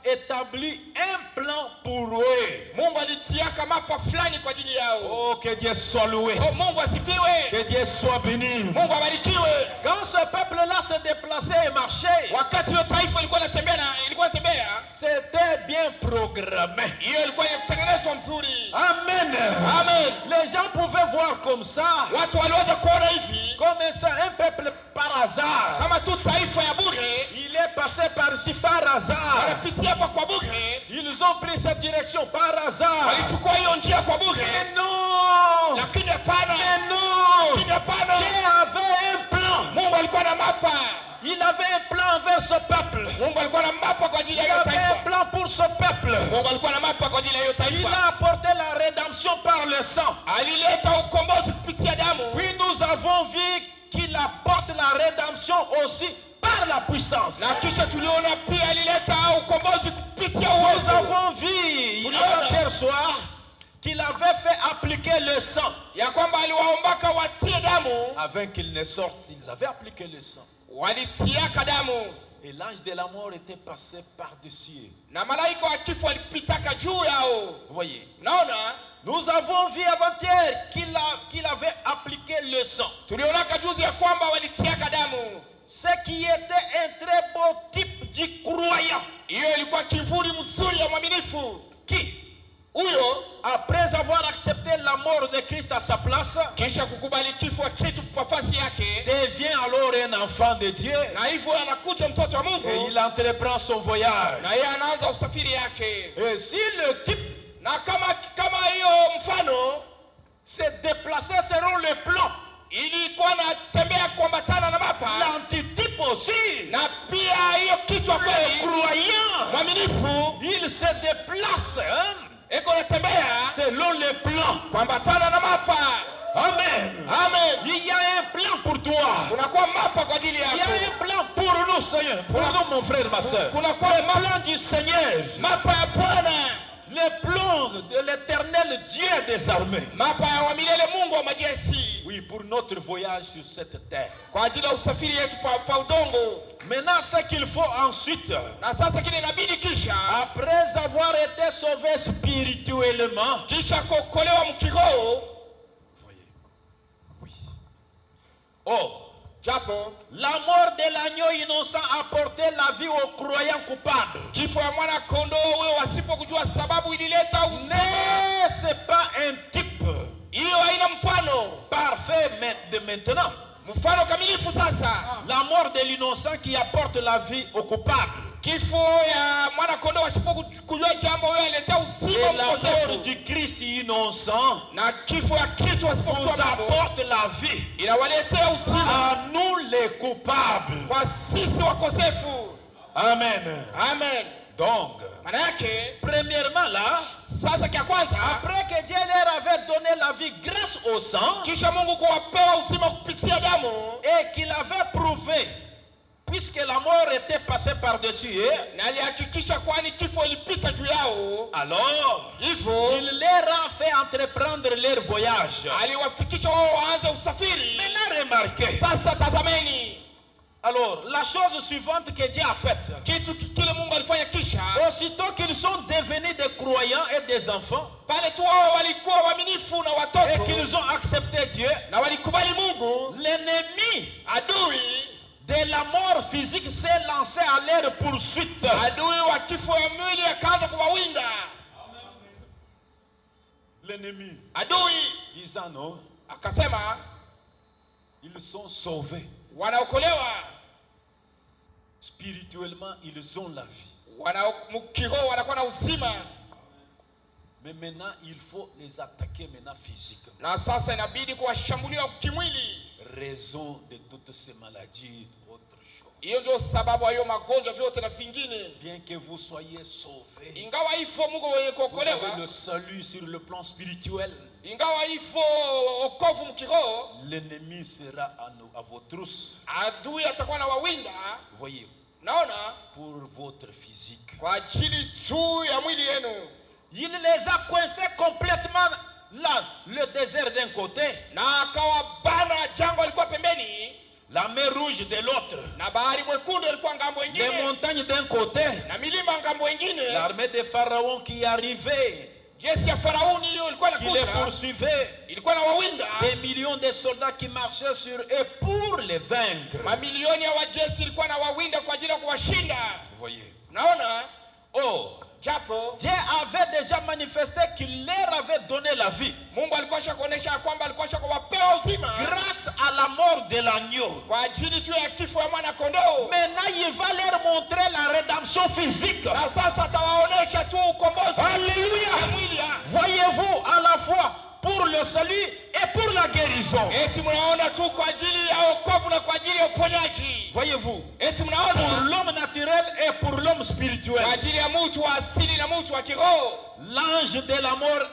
établi un plan pour eux. Mungu alitiaka mapa fulani kwa ajili yao. Oh, que Dieu soit loué. Oh, Mungu asifiwe. Que Dieu soit béni. Mungu abarikiwe. Quand ce peuple-là se déplaçait et marchait, wakati hiyo taifa ilikuwa inatembea, c'était bien programmé. Hiyo ilikuwa inatengenezwa mzuri. Amen. Amen. Les gens pouvaient voir comme ça. Watu waliweza kuona hivi. Comme ça, un peuple par hasard. Kama tu taifa ya bure. Il est passé par-ci par hasard. Wanapitia kwa bure. Ils ont pris cette direction par hasard. Walichukua hiyo njia kwa bure. Mais non. Lakini hapana. Mais non. Lakini hapana. Dieu avait un plan. Mungu alikuwa na mapa. Il avait un plan vers ce peuple. Mungu alikuwa na mapa kwa ajili ya hiyo taifa. Il avait un plan pour ce peuple. Mungu alikuwa na mapa kwa ajili ya hiyo taifa. Il a apporté la rédemption par le sang. Alileta ukombozi kupitia damu. Puis nous avons vu qu'il apporte la rédemption aussi par la puissance. Na kisha tuliona pia alileta ukombozi kupitia uwezo. Nous avons vu hier soir qu'il avait fait appliquer le sang. Ya kwamba aliwaombaka watie damu. Avant qu'ils ne sortent, ils avaient appliqué le sang. Walitiaka damu. Et l'ange de la mort était passé par-dessus. Na malaika wa kifo alipitaka juu yao. Vous voyez? Naona nous avons vu avant-hier qu'il avait appliqué le sang. Tulionaka juzi ya kwamba walitiaka damu. Ce qui était un très beau type du croyant. Hiyo ilikuwa kivuli mzuri ya mwaminifu. Qui? Huyo après avoir accepté la mort de Christ à sa place, kisha kukubali kifo wa Kristo kwa nafasi yake, devient alors un enfant de Dieu. Na hivyo anakuja mtoto wa Mungu. Et il entreprend son voyage. Na yeye anaanza usafiri yake. Et si le type, na kama hiyo mfano se déplacer selon le plan, ilikuwa anatembea kuambatana na mapa, l'antitype aussi, na pia hiyo kichwa kweli croyant mwaminifu, il se déplace, hein? Eko natembea selon le plan kuambatana na mapa. Amen. Amen. Il y a un plan pour toi. Kunakuwa mapa kwa ajili yako. Il y a un plan pour nous, Seigneur. Pour nous, mon frère, ma soeur. Kunakuwa plan du Seigneur. Mapa ya Bwana. Le plan de l'éternel Dieu des armées. Mapa ya wa milele Mungu wa majeshi. Oui, pour notre voyage sur cette terre. Kwa ajili ya usafiri yetu pa udongo. Maintenant, ce qu'il faut ensuite, na sasa kile inabidi kisha, après avoir été sauvé spirituellement, kisha kuokolewa mkiroho. Voyez. Oui. Oh, japo la mort de l'agneau innocent apportait la vie aux croyants coupables. Kifo ya mwana kondoo huyo wasipokujua sababu ilileta uzima. Mais c'est pas un type. Hiyo haina mfano parfait de maintenant. Mfano kamilifu sasa. La mort de l'innocent qui apporte la vie aux coupables. Kifo ya mwana kondoo wasipokujua jambo huyo alileta uzima mkosefu. La mort du Christ innocent. Na kifo ya Kristo wasipokujua jambo apporte la vie. Inawaletea uzima. À nous les coupables. Kwa sisi wakosefu. Amen. Amen. Donc, maana yake premièrement là, sasa kia kwanza, après que Dieu leur avait donné la vie grâce au sang, kisha Mungu kuwapewa uzima kupitia damu, et qu'il avait prouvé, puisque la mort était passée par-dessus eux, na alihakikisha kwani kifo ilipita juu yao, alors hivyo il leur a fait entreprendre leur voyage. Aliwafikisha wao waanze usafiri. Maintenant remarquez. Sasa tazameni. Alors, la chose suivante que Dieu a faite, kitu kile Mungu alifanya kisha, aussitôt qu'ils sont devenus des croyants et des enfants, pale tu wao walikuwa waaminifu na watoto, et qu'ils ont accepté Dieu, na walikubali Mungu, l'ennemi, adui de la mort physique, s'est lancé à leur poursuite. Adui wa kifo ya mwili akaanza kuwawinda. L'ennemi, adui, disant non, akasema ils sont sauvés. Wanaokolewa. Spirituellement, ils ont la vie. Mkiroho wanakuwa na uzima. Mais maintenant, il faut les attaquer maintenant physiquement. Na sasa inabidi kuwashambulia kimwili. Raison de toutes ces maladies, autre chose. Hiyo ndio sababu hiyo magonjwa vyote na vingine. Bien que vous soyez sauvés, Ingawa ifo Mungu wenye vous avez kuokolewa, le salut sur le plan spirituel. ingawa ifo okovu mkiroho, L'ennemi sera à vos trousses. adui atakuwa na wawinda. Voyez, Naona pour votre physique. kwa ajili tu ya mwili yenu. Il les a coincés complètement là, le désert d'un côté, Na akawabana jangwa alikuwa pembeni, la mer rouge de l'autre, na bahari mwekundu ilikuwa ngambo les nyingine, montagnes d'un côté, na milima ngambo nyingine. l'armée de Pharaon qui arrivait, Jeshi ya Farauni hiyo ilikuwa qui les inakuja, poursuivait, ilikuwa na wawinda. des millions de soldats qui marchaient sur eux pour les vaincre. Mamilioni ya wajeshi ilikuwa na wawinda kwa ajili ya kuwashinda. Vous voyez. Naona Oh, japo Dieu avait déjà manifesté qu'il leur avait donné la vie Mungu alikuwa kuonesha kwamba alikuwa kuwapea uzima grâce à la mort de l'agneau. kwa ajili tu ya kifo ya mwana kondoo. Maintenant, il va leur montrer la rédemption physique. Na sasa atawaonesha tu ukombozi. Alléluia. Ya mwili. Voyez-vous, à la fois pour le salut et pour la guérison. Eti mnaona tu kwa ajili ya wokovu na kwa ajili ya uponyaji. Voyez-vous, Eti pour mnaona l'homme naturel et pour l'homme spirituel. kwa ajili ya mtu wa asili na mtu wa kiroho. L'ange de la mort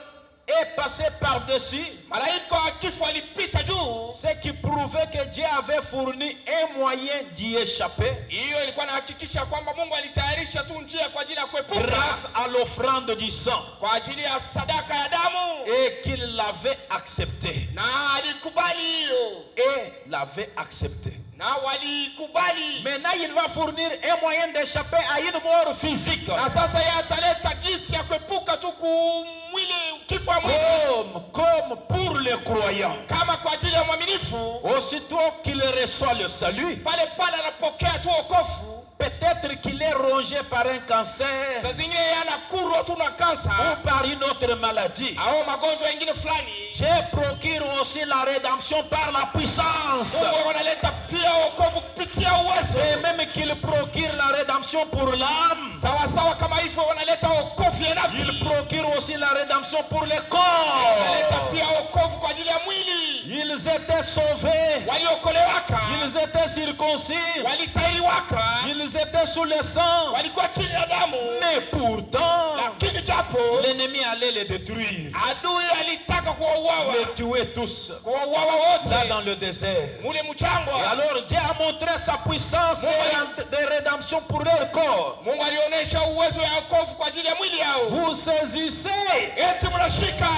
est passé par-dessus, Malaika wa kifo alipita juu. ce qui prouvait que Dieu avait fourni un moyen d'y échapper Hiyo ilikuwa inahakikisha kwamba Mungu alitayarisha tu njia kwa ajili ya kuepuka grâce à l'offrande du sang kwa ajili ya sadaka ya damu. et qu'il l'avait accepté. Na alikubali hiyo. Et l'avait accepté. Na walikubali. Maintenant, il va fournir un moyen d'échapper à une mort physique. Na sasa yeye ataleta jinsi ya kuepuka tu kumwili kifo ya mwili. Comme pour les croyants. Kama kwa ajili ya mwaminifu, Aussitôt qu'il reçoit le salut, pale pale anapokea tu wokovu. peut-être qu'il est rongé par un cancer Saa zingine yeye anakurwa tu na kansa ou par une autre maladie. au magonjwa mengine fulani. Dieu procure aussi la rédemption par la puissance. Mungu analeta pia wokovu kupitia uwezo. Et même qu'il procure la rédemption pour l'âme, Sawa sawa kama hivyo wanaleta wokovu ya nafsi. il procure aussi la rédemption pour le corps. Wanaleta pia wokovu kwa ajili ya mwili. Ils étaient sauvés, Waliokolewaka, ils étaient circoncis, walitairiwaka, ils étaient sous le sang. walikuwa chini ya damu. Mais pourtant, Lakini japo l'ennemi allait les détruire, adui alitaka kuwauawa, les tuer tous, kuwauawa là wote dans le désert. mule Et mchangwa. alors Dieu a montré sa puissance de rédemption pour leur corps. Mungu alionyesha uwezo ya wokovu kwa ajili ya mwili yao. Vous saisissez, Eti mnashika,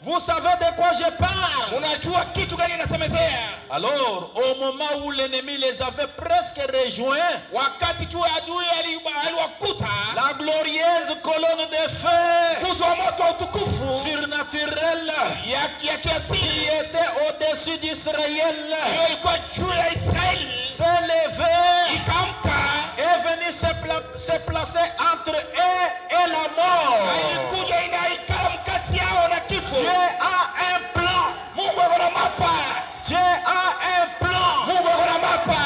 vous savez de quoi je parle. unajua kitu gani nasemezea? Alors, au moment où l'ennemi les avait presque rejoints, Wakati tu adui aliwakuta, la glorieuse colonne de feu nguzo wa moto wa utukufu surnaturelle ya qui kiasili était au-dessus d'Israël hiyo ilikuwa juu ya Israeli, s'est levée ikamka est venue se placer entre eux et la na mort. ilikuja inaikala mkati yao na kifo. Dieu a un plan. Mungu ako na mapa, Dieu a un plan. Mungu ako na mapa.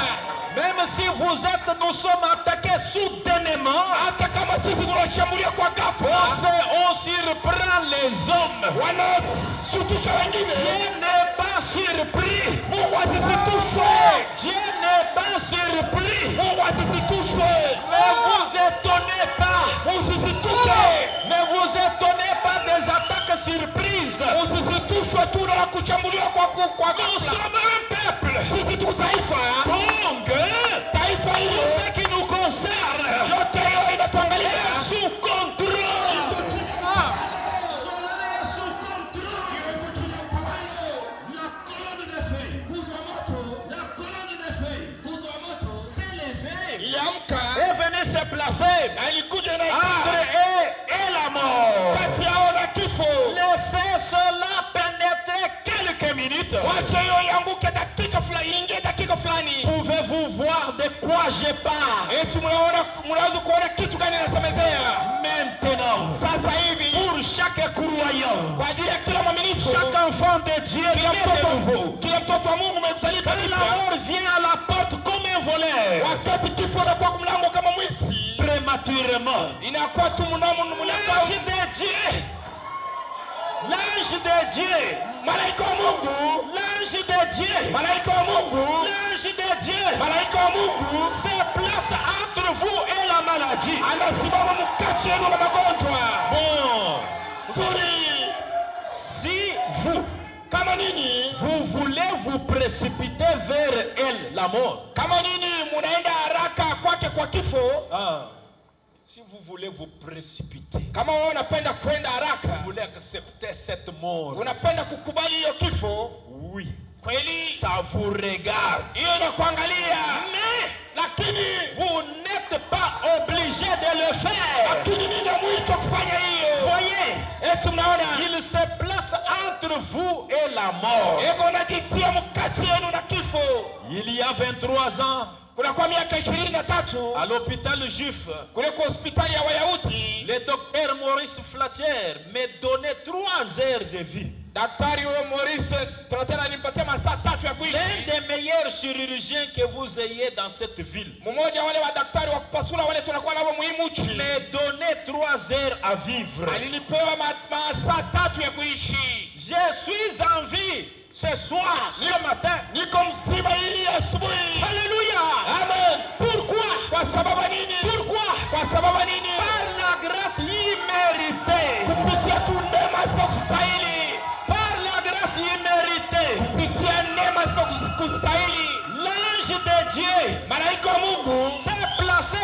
Même si nous sommes attaqués soudainement, Hata kama sisi tunashambulia kwa ghafla, on surprend les hommes. wanashutusha wengine. Dieu n'est pas surpris. Mungu asisitushwe, Dieu n'est pas surpris. Mungu asisitushwe, Ne vous étonnez pas. usisituke, Ne vous étonnez pas des attaques surprises. usisitushwe tu na kushambuliwa kwa Nous ghafla. sommes un peuple. Sisi tu taifa, Donc, taifa hili ce qui nous concerne yote hiyo inatuangalia est sous contrôle. iliamka Est venu se placer na ilikuja entre inaikala eux et la mort. kati yao na kifo. Laissez cela pénétrer quelques minutes. Wacha hiyo ianguke dakika fulani, ingie dakika fulani. Pouvez-vous voir de quoi je parle? Eti mnaweza kuona kitu gani nasemezea Maintenant, sasa hivi? pour chaque croyant, Kwa ajili ya kila mwaminifu, chaque enfant de Dieu kila né de nouveau, kila mtoto wa Mungu mekusalika quand la mort vient à la porte comme un voleur, wakati kifo inakuwa kwa mlango kama mwizi, prématurément, inakuwa tu mnamo l'ange de Dieu L'ange de Dieu. malaika wa Mungu, L'ange de Dieu. malaika wa Mungu, L'ange de Dieu. malaika wa Mungu Se place entre vous et la maladie. anasimama mkati yenu na magonjwa. Bon. Nzuri. Si vous, Kama nini vous voulez vous précipiter vers elle, la mort. kama nini munaenda haraka kwake kwa kifo, Si vous voulez vous précipiter, kama wewe unapenda kwenda vous haraka, voulez accepter cette mort. unapenda kukubali hiyo kifo, Oui, kweli ça vous regarde. hiyo inakuangalia, Mais lakini vous n'êtes pas obligé de le faire. lakini nina mwito kufanya hiyo. Voyez, Eti mnaona il se place entre vous et la mort. eko najitia mkati yenu na kifo. Il y a 23 ans, Kuna kwa miaka 23 à l'hôpital juif, kule kwa hospitali ya Wayahudi, le docteur Maurice Flattier me donnait 3 heures de vie. daktari huyo Maurice Tratera alimpatia masaa 3 ya L'un kuishi. des meilleurs chirurgiens que vous ayez dans cette ville Mmoja wale wa daktari wa kupasula wale tunakuwa nao muhimu nchi, me donnait 3 heures à vivre. alinipewa masaa 3 ya kuishi. Je suis en vie ce soir, ce matin. Niko mzima hili asubuhi. Alléluia. Amen. Pourquoi? Kwa sababu nini? Pourquoi? Kwa sababu nini? Par la grâce imméritée. Kupitia tu neema zisizostahili. Par la grâce imméritée. Kupitia neema zisizostahili. L'ange de Dieu, Malaika wa Mungu s'est placé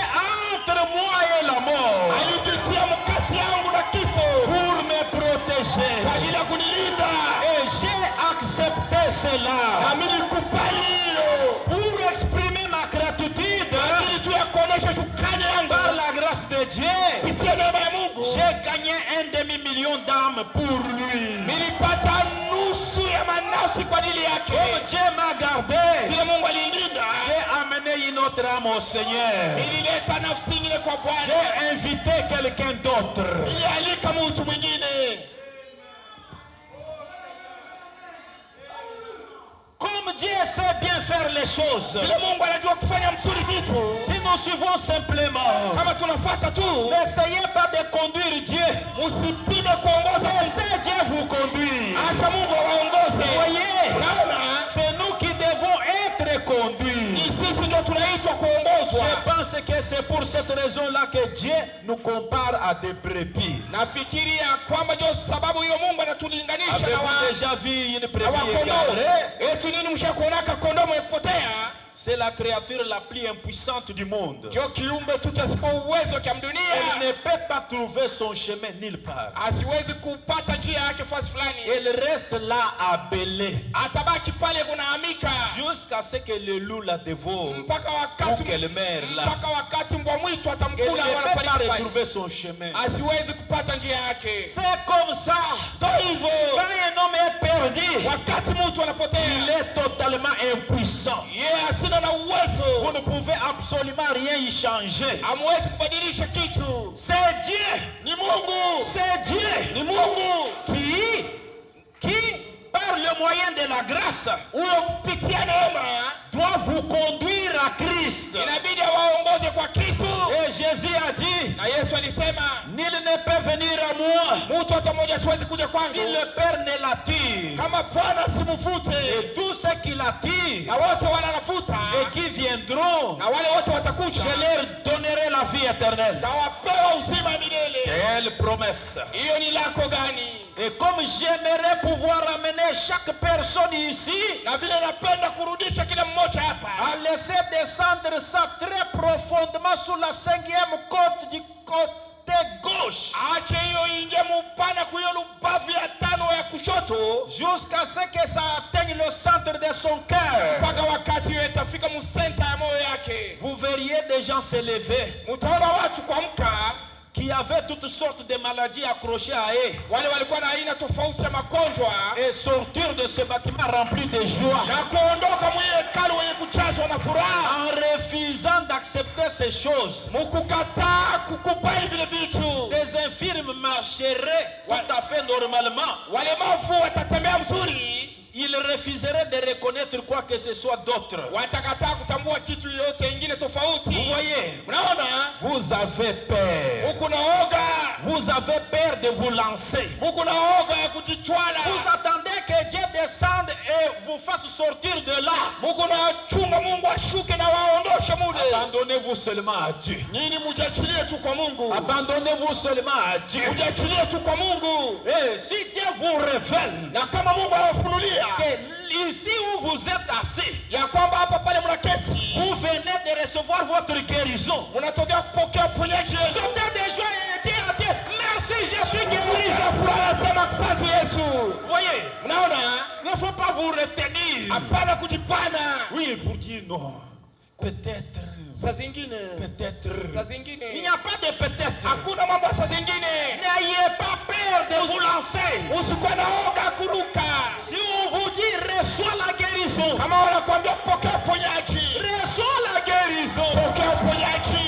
entre moi et la mort alijitia mkati yangu na kifo pour me protéger. kwa ajili ya kunilinda. Et j'ai accepté cela Nami nikubali hiyo pour exprimer ma gratitude. ili tu ya kuonesha shukrani yangu. Par la grâce de Dieu, Kupitia neema ya Mungu j'ai gagné 1 demi-million d'âmes pour lui. nilipata nusu ya manafsi kwa ajili yake. Comme Dieu m'a gardé, Vile Mungu alilinda, j'ai amené une autre âme au Seigneur. ilileta nafsi nyingine kwa Bwana. J'ai invité quelqu'un d'autre. Ilialika mtu mwingine. Comme Dieu sait bien faire les choses, Vile Mungu anajua kufanya mzuri vitu. si nous suivons simplement, Kama tunafuata tu, n'essayez pas de conduire Dieu. msipime kuongoza. Laissez Dieu vous conduire. Acha Mungu awaongoze. Voyez, Unaona? c'est nous qui devons être Ni conduits. sisi ndio tunaitwa kuongozwa. Je pense que c'est pour cette raison-là que Dieu nous compare à des brebis. Nafikiri ya kwamba ndio sababu hiyo Mungu anatulinganisha na Avez-vous déjà vu une na brebis kondoo. égarée? Eti nini mshakuonaka kondoo mwepotea? C'est la créature la plus impuissante du monde. Ndio kiumbe tu kisipo uwezo kia dunia. Elle ne peut pas trouver son chemin nulle part. Asiwezi kupata njia yake fasi fulani. Elle reste là à bêler Atabaki pale kunahamika jusqu'à ce que le loup la dévore mpaka ou wakati qu'elle meure là. mpaka wakati mbwa mwitu Elle atamkula ne peut pas wanafariki pale. retrouver son chemin. Asiwezi kupata njia yake. C'est comme ça. Ndio hivyo. Quand un homme est perdu, Wakati mtu il anapotea, est totalement impuissant. yeye asina na Vous uwezo, ne pouvez absolument rien y changer. hamwezi kubadilisha kitu. C'est Dieu. Ni Mungu, C'est Dieu ni Mungu qui, par le moyen de la grâce, huyo kupitia neema doit vous conduire à Christ. inabidi awaongoze kwa Kristo. Et Jésus a dit, Na Yesu alisema nul ne peut venir à moi mtu hata mmoja siwezi kuja si kwangu le Père ne l'attire. kama Bwana simvute. Et tous ceux qui l'attirent Na wote wananafuta et qui viendront, na wale wote watakuja, je leur donnerai la vie éternelle. tawapewa uzima milele. Quelle promesse! Hiyo ni lako gani? Et comme j'aimerais pouvoir amener chaque personne ici Na vile napenda kurudisha kila mmoja hapa à laisser descendre ça très profondément sous la 5e côte du côté gauche, ache hiyo ingie mupana kwa hiyo lubavu ya tano ya kushoto jusqu'à ce que ça atteigne le centre de son cœur. mpaka wakati hiyo itafika musenta ya moyo yake. Vous verriez des gens se lever Mutaona watu kuamka qui avaient toutes sortes de maladies accrochées à eux wale walikuwa na aina tofauti ya magonjwa et sortir de ce bâtiment rempli de joie na kuondoka mwenye hekalu wenye kuchazwa na furaha, en refusant d'accepter ces choses. mukukataa kukubali vile vitu. Des infirmes marcheraient tout à fait normalement. Walemavu watatembea mzuri, Ils refuseraient de reconnaître quoi que ce soit d'autre. watakataa kutambua kitu yote ingine tofauti. Vous voyez, Unaona, vous avez peur. huku naoga Vous avez peur de vous lancer. Muko na oga ya kujitwala. Vous attendez que Dieu descende et vous fasse sortir de là. Muko na chunga Mungu ashuke na waondoshe mule. Abandonnez-vous seulement à Dieu. Nini mujachilie tu kwa Mungu. Abandonnez-vous seulement à Dieu. Mujachilie tu kwa Mungu. Et si Dieu vous révèle, Na kama Mungu anawafunulia que ici où vous êtes assis, ya kwamba hapa pale mnaketi, vous venez de recevoir votre guérison, mnatokea kupokea uponyaji wenu. sautez de joie et dites à Dieu, merci, je suis guéri. Furaha asante Yesu. Vous voyez, Mnaona? il ne faut pas vous retenir. Hapana kujipana. Oui, pour dire non. Peut-être. Saa zingine. Peut-être. Saa zingine. Il n'y a pas de peut-être. Hakuna mambo ya saa zingine. N'ayez pas peur de vous lancer. Usikuwe na oga kuruka. Si on vous dit reçois la guérison, Kama wanakuambia pokea uponyaji. reçois la guérison. Pokea uponyaji.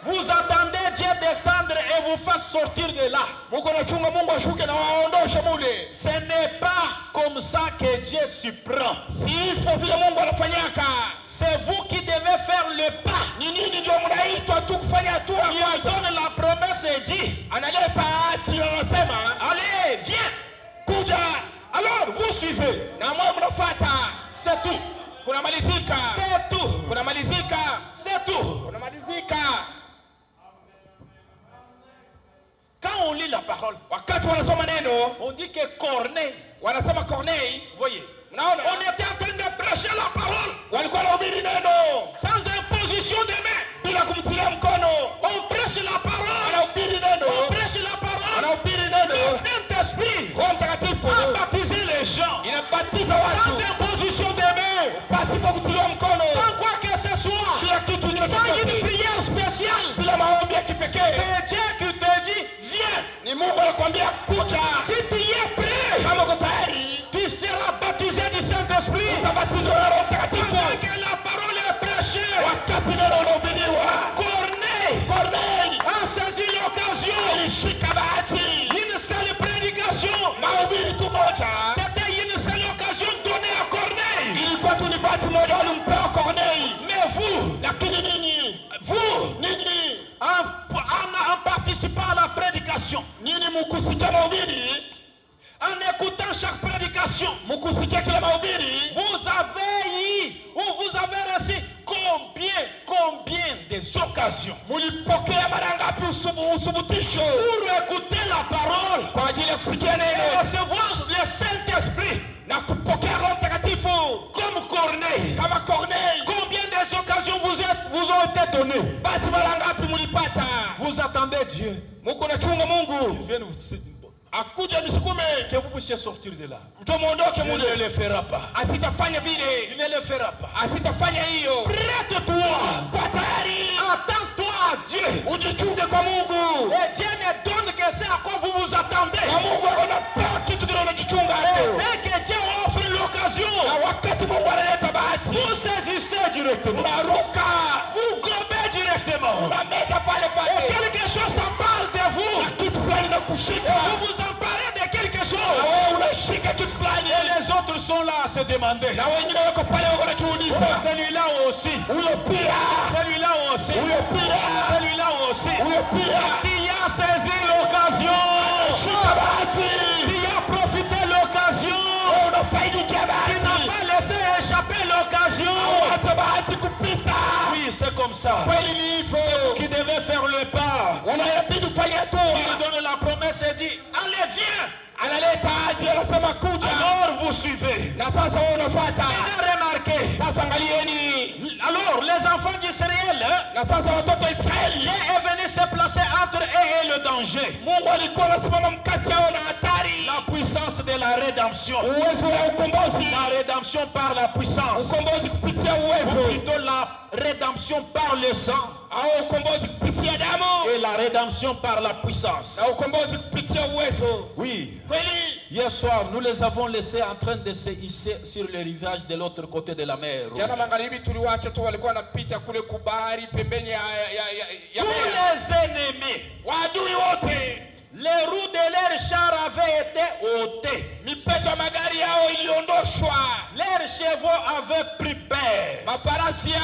Vous attendez Dieu descendre et vous fasse sortir de là. Muko na chunga Mungu ashuke na waondoshe mule. Ce n'est pas comme ça que Dieu s'y prend. Si hivyo vile Mungu anafanyaka. C'est vous qui devez faire le pas. Ni nini ndio mnaitwa tu kufanya hatua ya Il kwanza. donne la promesse et dit, Analeta hati na anasema, allez, viens. kuja. Alors, vous suivez. Na mwe mnafuata. C'est tout. Kunamalizika. C'est tout. Kunamalizika. C'est tout. Kunamalizika. Quand on lit la parole, Wakati wanasoma neno, on dit que Corneille, wanasema Corneille, voyez, mnaona? on était en train de prêcher la parole Walikuwa wanahubiri neno sans imposition de main. bila kumtilia mkono. On prêche la parole. Anahubiri neno. On prêche la parole. Anahubiri Le neno. Saint-Esprit Roho Mtakatifu a baptisé les gens inabatiza sans watu imposition de main. pasipo kutiliwa mkono. Sans quoi que ce soit. Bila kitu kingine Sans une chochote. prière spéciale. Bila maombi ya kipekee. C'est Dieu qui te dit, viens. Ni Mungu anakuambia kuja. Si tu y es prêt, Kama uko tayari, tu seras baptisé du Saint-Esprit. utabatizwa na Roho Mtakatifu. Pendant que la parole est prêchée, Wakati neno unahubiriwa. Corneille a saisi l'occasion. Alishika bahati. Une seule prédication. Mahubiri tu moja. C'était une seule occasion donnée à Corneille. Ilikuwa tu ni bahati moja walimpewa Corneille. Mais vous, Lakini nini? Nini? en participant à la prédication, Nini mukusikia mahubiri? en écoutant chaque prédication, Mukusikia kila mahubiri? vous avez eu ou vous avez reçu combien des occasions Mulipokea mara ngapi usubutisho? pour écouter la parole Kwa ajili ya kusikia et neno recevoir le Saint-Esprit na kupokea Roho Mtakatifu comme Corneille. kama Corneille. Combien des occasions vous ont été données? Bahati mara ngapi mulipata? Vous attendez Dieu. Muko na chunga Mungu Viens vous akuja nisukume que vous puissiez sortir de là. mtu muondoke Il mule. ne le fera pas. Asitafanya vile. Il ne le fera pas. Asitafanya hiyo. Prête-toi. Kwa tayari. Attends-toi à Dieu. Ujichunge kwa Mungu. Et Dieu ne donne que c'est à quoi vous vous attendez. Na Mungu anapewa kitu kile unajichunga hapo. Dès que Dieu offre l'occasion, Na wakati Mungu analeta bahati, vous saisissez directement. unaruka. Vous gobez directement. Unameza pale Et pale. quelque chose s'empare de vous. Na kitu fulani Et nakushika. vous vous emparez de quelque Na chose. wewe unashika kitu fulani. Et les autres sont là à se demander. Na wengine wako pale wako najiuliza. Celui-là aussi. Huyo pia. Celui-là aussi. Huyo pia. Celui-là aussi. Huyo pia. Qui a saisi l'occasion. Shika bahati. Qui a profité l'occasion. Wewe unafaidikia Qui n'a bahati. pas laissé échapper l'occasion. Hata bahati kupita. Oui, c'est comme ça. Kweli ni hivyo. Qui devait faire le pas. Unayabidi ufanye Il hatua. donne la promesse et dit, allez, viens. Analeta haji anasema kuja. Alors vous suivez. Na sasa wewe unafuata. Venez remarquer. Sasa angalieni. Alors les enfants d'Israël, Na sasa watoto wa Israeli. Dieu est venu se placer entre eux et le danger. Mungu alikuwa anasimama mkati yao na hatari. La puissance de la rédemption. Uwezo wa ukombozi. La rédemption par la puissance. Ukombozi kupitia Ou uwezo. plutôt la rédemption par le sang. Au ukombozi kupitia damu. Et la rédemption par la puissance. Na ukombozi kupitia uwezo. Oui. Kweli. Hier soir, nous les avons laissés en train de se hisser sur le rivage de l'autre côté de la mer. Jana magharibi tuliwacha tu walikuwa wanapita kule kubahari pembeni ya Tous meli. les ennemis, Waadui wote. Les roues de leur char avaient été ôtées. Mipeto ya magari yao iliondoshwa. Leurs chevaux avaient pris peur. Mafarasi yao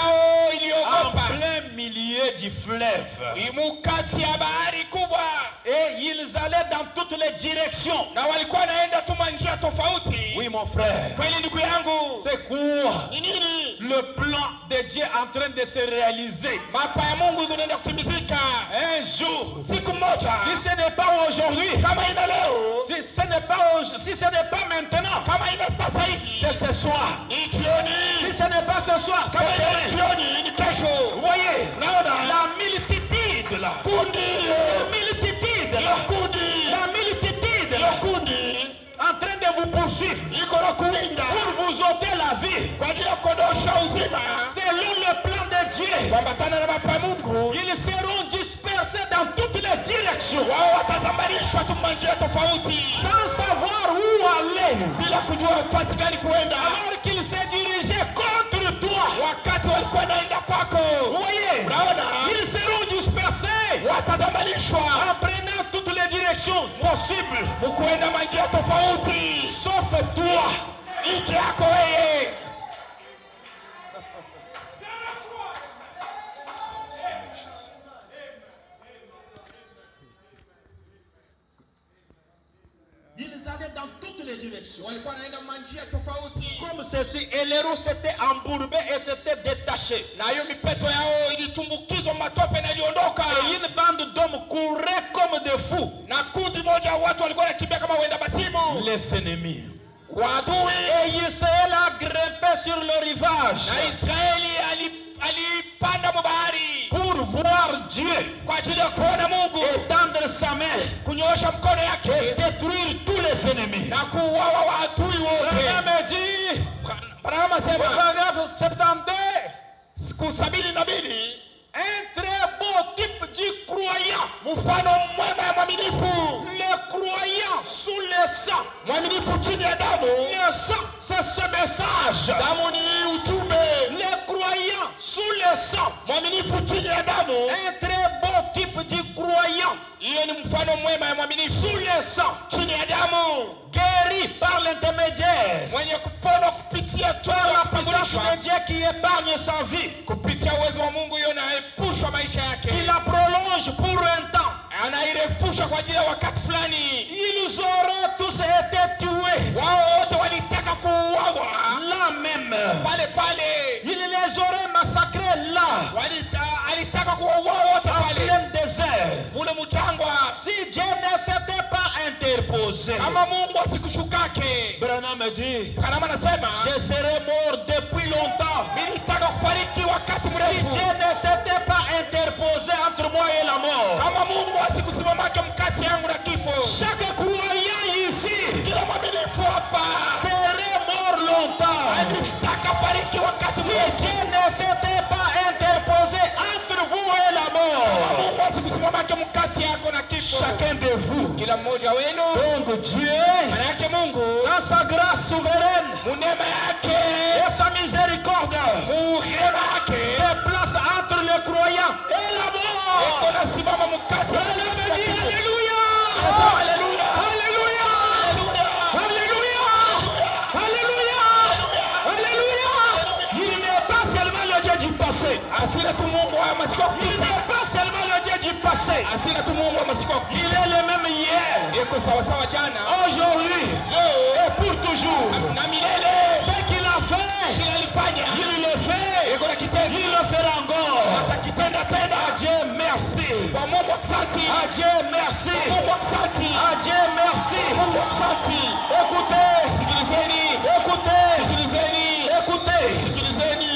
En iliogopa. plein milieu du fleuve. Imukati ya bahari kubwa. Et ils allaient dans toutes les directions. Na walikuwa naenda tuma njia tofauti. Oui, mon frère. Kweli ndugu yangu. C'est quoi? Ni nini? Le plan de Dieu en train de se réaliser. Mapa ya Mungu inaenda kutimizika. Un jour. Siku moja. Si ce n'est pas aujourd'hui. Kama ina leo. Si ce n'est pas maintenant. Kama ina sasa hivi. C'est ce soir. Ni jioni. Si ce n'est pas ce soir. Kama C'est ina demain. jioni ni kesho. Vous voyez? Naona. La multitude là. Kundi. La multitude là. Kundi. La multitude là. Kundi. En train de vous poursuivre. Iko na kuwinda. Pour vous ôter la vie. Kwa ajili ya kondosha uzima. Selon le plan de Dieu. Kuambatana na mapa ya Mungu. Ils seront dispersés dans toutes les directions. Wao watazambarishwa tu njia tofauti. Sans savoir où aller. Bila kujua nafasi gani kuenda. Alors qu'ils se dirigeaient contre toi. Wakati walikuwa naenda kwako. Vous voyez? Unaona? Ils seront dispersés. Watazambarishwa. En prenant toutes les directions possibles. Mukuenda njia tofauti. Sauf toi. Nje yako wewe. Ils allaient dans toutes les directions. Walikuwa naenda njia tofauti. Comme ceci, et les roues s'étaient embourbées et s'étaient détachées. Na hiyo mipeto yao ilitumbukizwa matope na iliondoka. Et une bande d'hommes courait comme des fous. Na kundi moja wa watu walikuwa wanakimbia kama wenda basimu. Les ennemis. Wadui. Et Israël a grimpé sur le rivage. Na Israeli alipanda bahari. Pour voir Dieu. Kwa ajili ya kuona Mungu. Étendre sa main. Kunyoosha mkono yake. Et détruire tous les ennemis. Na kuuawa waadui wote. Branham dit. Branham asema. Paragraphe 72. Siku 72. Un très beau type du croyant. Mfano mwema ya mwaminifu. Le croyant sous le sang. Mwaminifu chini ya damu. Le sang, c'est ce message. Damu ni ujumbe. Le croyant sous le sang. Mwaminifu chini ya damu. Un très beau type du croyant. Hiyo ni mfano mwema ya mwaminifu. Sous le sang. Chini ya damu. Guéri par l'intermédiaire. Mwenye kupona kupitia twala puissance de Dieu qui épargne sa vie. Kupitia uwezo wa Mungu hiyo naepusha maisha yake. Il la prolonge pour un temps. Anairefusha kwa ajili ya wakati fulani. Ils auraient tous été tués. Wao wote walitaka kuuawa. Là même. Pale pale. Il les aurait massacrés là. Alitaka kuuawa wote pale. En plein désert. Mule mchangwa. Si Dieu ne s'était pas interposé. Kama Mungu asikushukake. Branham dit. Branham anasema. Je serais mort depuis longtemps. Nilitaka kufariki wakati mrefu. Si Dieu ne s'était pas interposé entre moi et la mort. Kama Mungu asikusimamake mkati yangu na kifo. Chaque croyant ici. Kila mwaminifu hapa. Serait mort longtemps. Alitaka fariki wakati mrefu. mrefu. Si Dieu ne s'était pas interposé entre vous et la mort. Kama Mungu asikusimamake mkati yako na kifo. Chacun de vous. Kila mmoja wenu. Donc Dieu. Maana yake Mungu. Dans sa grâce souveraine. Munema yake. Et sa miséricorde. Muhema yake. Se place entre le croyant et la mort. Eko nasimama mkati. Alléluia. Alléluia. Alléluia. Alléluia. Alléluia. Alléluia. Il n'est pas seulement le Dieu du passé. Asira tu Mungu wa masiko. Il n'est pas seulement le Dieu du passé. Asira tu Mungu wa masiko. Il est le même hier. Eko sawa sawa jana. Aujourd'hui. Et pour toujours. Na milele. Ce qu'il a fait. Kila alifanya. Il le fait. Eko na kitendo. Il le fera encore. Atakitenda tena. Adieu, merci. Kwa Mungu asante. Adieu, merci. Mungu asante. Adieu, merci. Mungu asante. Écoutez. Sikilizeni. Écoutez. Sikilizeni. Écoutez. Sikilizeni.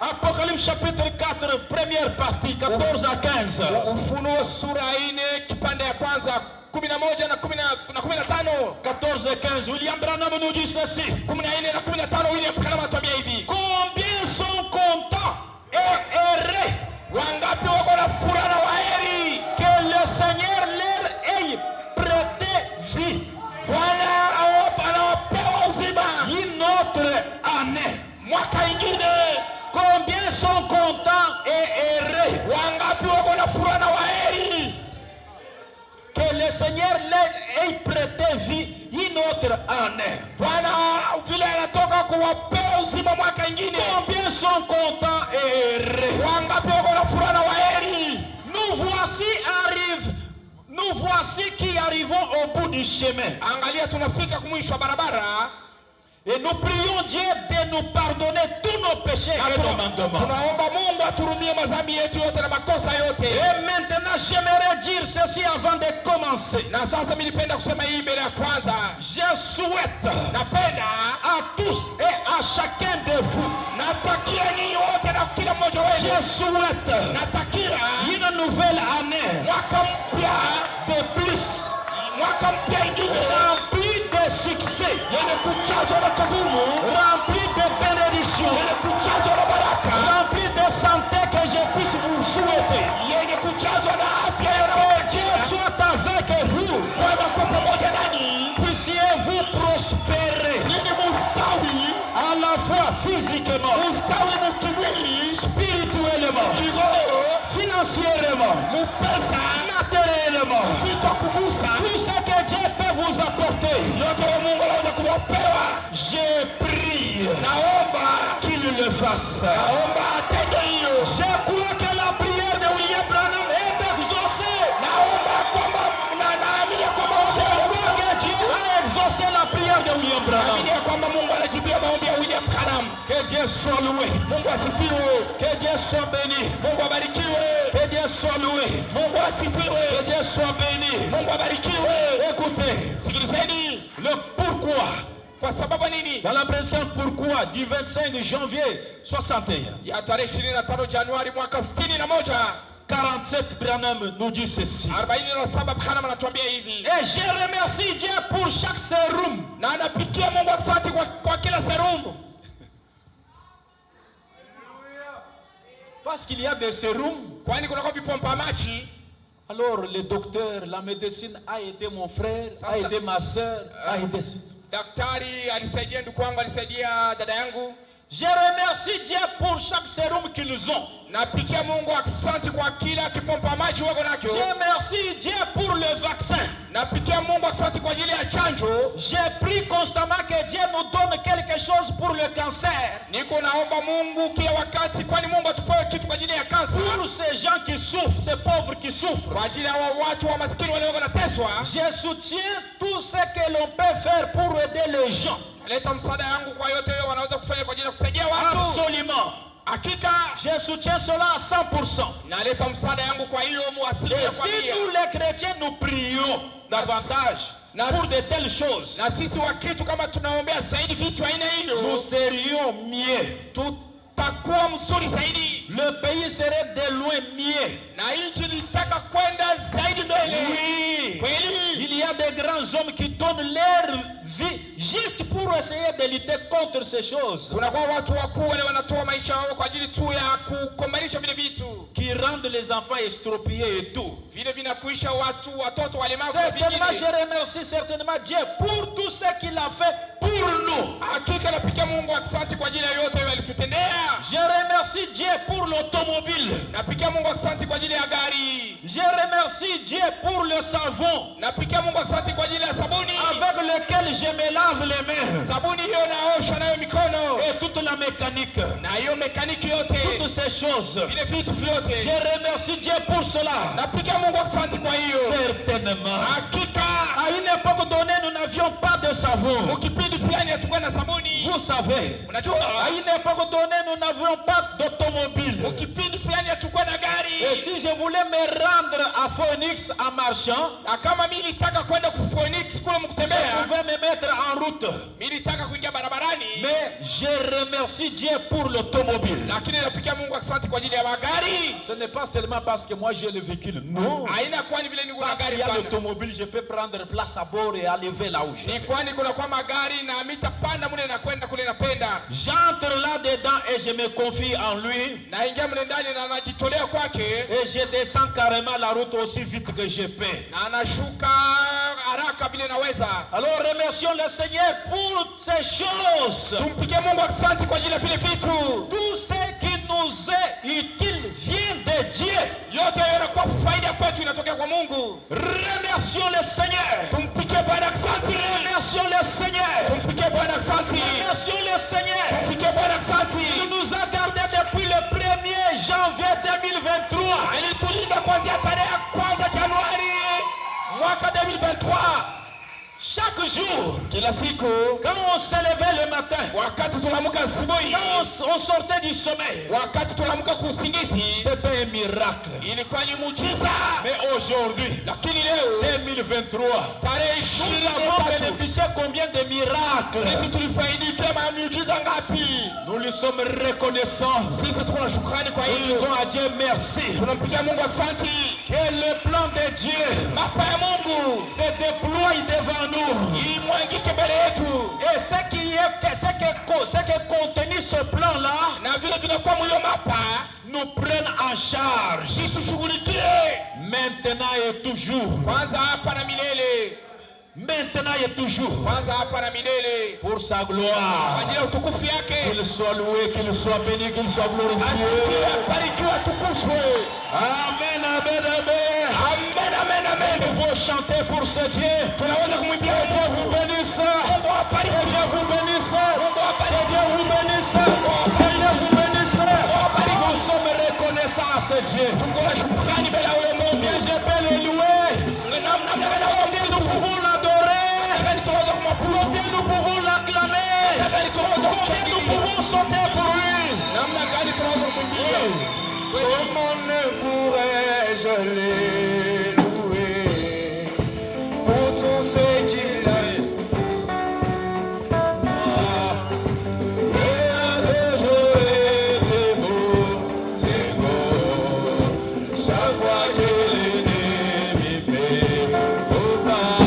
Apocalypse chapitre 4, première partie, 14 à 15. Ufunuo sura 4 kipande ya kwanza 11 na 15. 14 et 15. William Branham nous dit ceci. 14 na 15 William Branham atuambia hivi. Combien sont contents et heureux. Wangapi wako na furaha na waheri. Que le Seigneur leur ait prêté vie. Bwana anawapewa uzima. Une autre année. Mwaka ingine. Combien sont contents et heureux. Wangapi wako na furaha na waheri. Que le le Seigneur ait prêté vie une autre année. Combien sont contents et heureux? Nous voici qui arrivons au bout du chemin. Et nous prions Dieu de nous pardonner tous nos péchés et nos manquements. Et maintenant, j'aimerais dire ceci avant de commencer. Je souhaite à tous et à chacun de vous, je souhaite une nouvelle année de plus, remplie de succès, rempli de bénédictions, rempli de santé que je puisse vous souhaiter. Que Dieu soit avec vous. Puissiez-vous prospérer à la fois physiquement, spirituellement, financièrement, matériellement. Tout ce que Dieu peut vous apporter. Je prie qu'il le fasse. Je crois que la prière de William Branham est exaucée. Je crois que Dieu a exaucé la prière de William Branham. Que Dieu soit loué. Que Dieu soit béni. Que Dieu soit loué. Que Dieu soit béni. Écoutez, le pourquoi. Dans la prédication pourquoi du 25 janvier 61. 47 Branham nous dit ceci. Et je remercie Dieu pour chaque sérum. Parce qu'il y a des sérums. Alors le docteur, la médecine a aidé mon frère, a aidé ma soeur, a aidé. Je remercie Dieu pour chaque sérum qu'ils ont. Je remercie Dieu pour le vaccin. Je prie constamment que Dieu nous donne quelque chose pour le cancer. Pour ces gens qui souffrent, ces pauvres qui souffrent. Je soutiens tout ce que l'on peut faire pour aider les gens. Absolument. Je soutiens cela à 100%. Et si tous les chrétiens nous prions davantage pour de telles choses, nous serions mieux. Le pays serait de loin mieux. Oui, il y a des grands hommes qui donnent leur vie juste pour essayer de lutter contre ces choses qui rendent les enfants estropiés et tout. Certainement, je remercie certainement Dieu pour tout ce qu'il a fait pour nous. Je remercie Dieu pour l'automobile. Je remercie Dieu pour le savon avec lequel je me lave les mains. Et toute la mécanique. Toutes ces choses. Je remercie Dieu pour cela. Certainement. À une époque donnée, nous n'avions pas de savon. Vous savez, à une époque donnée, nous n'avions pas d'automobile. Et si je voulais me rendre à Phoenix en marchant, je pouvais me mettre en route. Mais je remercie Dieu pour l'automobile. Ce n'est pas seulement parce que moi j'ai le véhicule. Non. Parce qu'il y a l'automobile, je peux prendre place à bord et aller là où je vais. J'entre là-dedans et je me confie en lui. Et je descends carrément la route aussi vite que je peux. Alors remercions le Seigneur pour ces choses. Tout ce qui nous est utile vient de Dieu. Mungu. Remercions le Seigneur. Tumpike Bwana asante. Remercions le Seigneur. Tumpike Bwana asante. Remercions le Seigneur. Tumpike Bwana asante. Il nous a gardés depuis le 1er janvier 2023. Alitulinda kuanzia tarehe ya kwanza Januari mwaka 2023. Chaque jour, kila siku, quand on se levait le matin, wakati tunaamka asubuhi, quand on sortait du sommeil, wakati tunaamka kusingizi, c'était un miracle. Ilikuwa ni muujiza. Mais aujourd'hui, Lakini leo 2023, tarehe nous avons 23 bénéficié combien de miracles? sisi tulifaidika na miujiza ngapi? Nous lui sommes reconnaissants. Sisi tuna shukrani kwa Nous hilo. disons à Dieu merci. Tunampigia Mungu asante. Que le plan de Dieu Mapa ya Mungu se déploie devant nous. imwangike mbele yetu. Et ce qui est contenu ce plan-là, Na vile vinakuwa mwiyo mapa nous prennent en charge. itushughulikie Maintenant et toujours. kwanza hapa na milele. Maintenant et toujours. Kwanza hapa na milele. Pour sa Kwa gloire. ajili ya utukufu yake. Qu'il soit loué, qu'il soit béni, qu'il soit glorifié. Barikiwa, atukuzwe. Amen, amen, amen. Amen, amen, amen. Nous devons chanter pour ce Dieu. Tunaweza kumwimbia Que Dieu vous bénisse. Mungu awabariki. Que Dieu vous bénisse. Mungu Que awabariki. Dieu vous bénisse. Que Dieu vous bénisse. Nous sommes reconnaissants à ce Dieu. Tungola shukrani mbele ya huyo Mungu. Bien, je peux le louer. Namna gani awaambie Nous pouvons l'adorer. gani tunaweza kumwabudu. Combien nous pouvons l'acclamer. Gani tunaweza Combien nous kumshangilia. pouvons sauter pour lui. Namna gani tunaweza kumwimbia. Comment ne pourrais-je les louer pour tout ce qu'il a et avec joie des mots, c'est beau, chaque fois que l'ennemi fait au pas.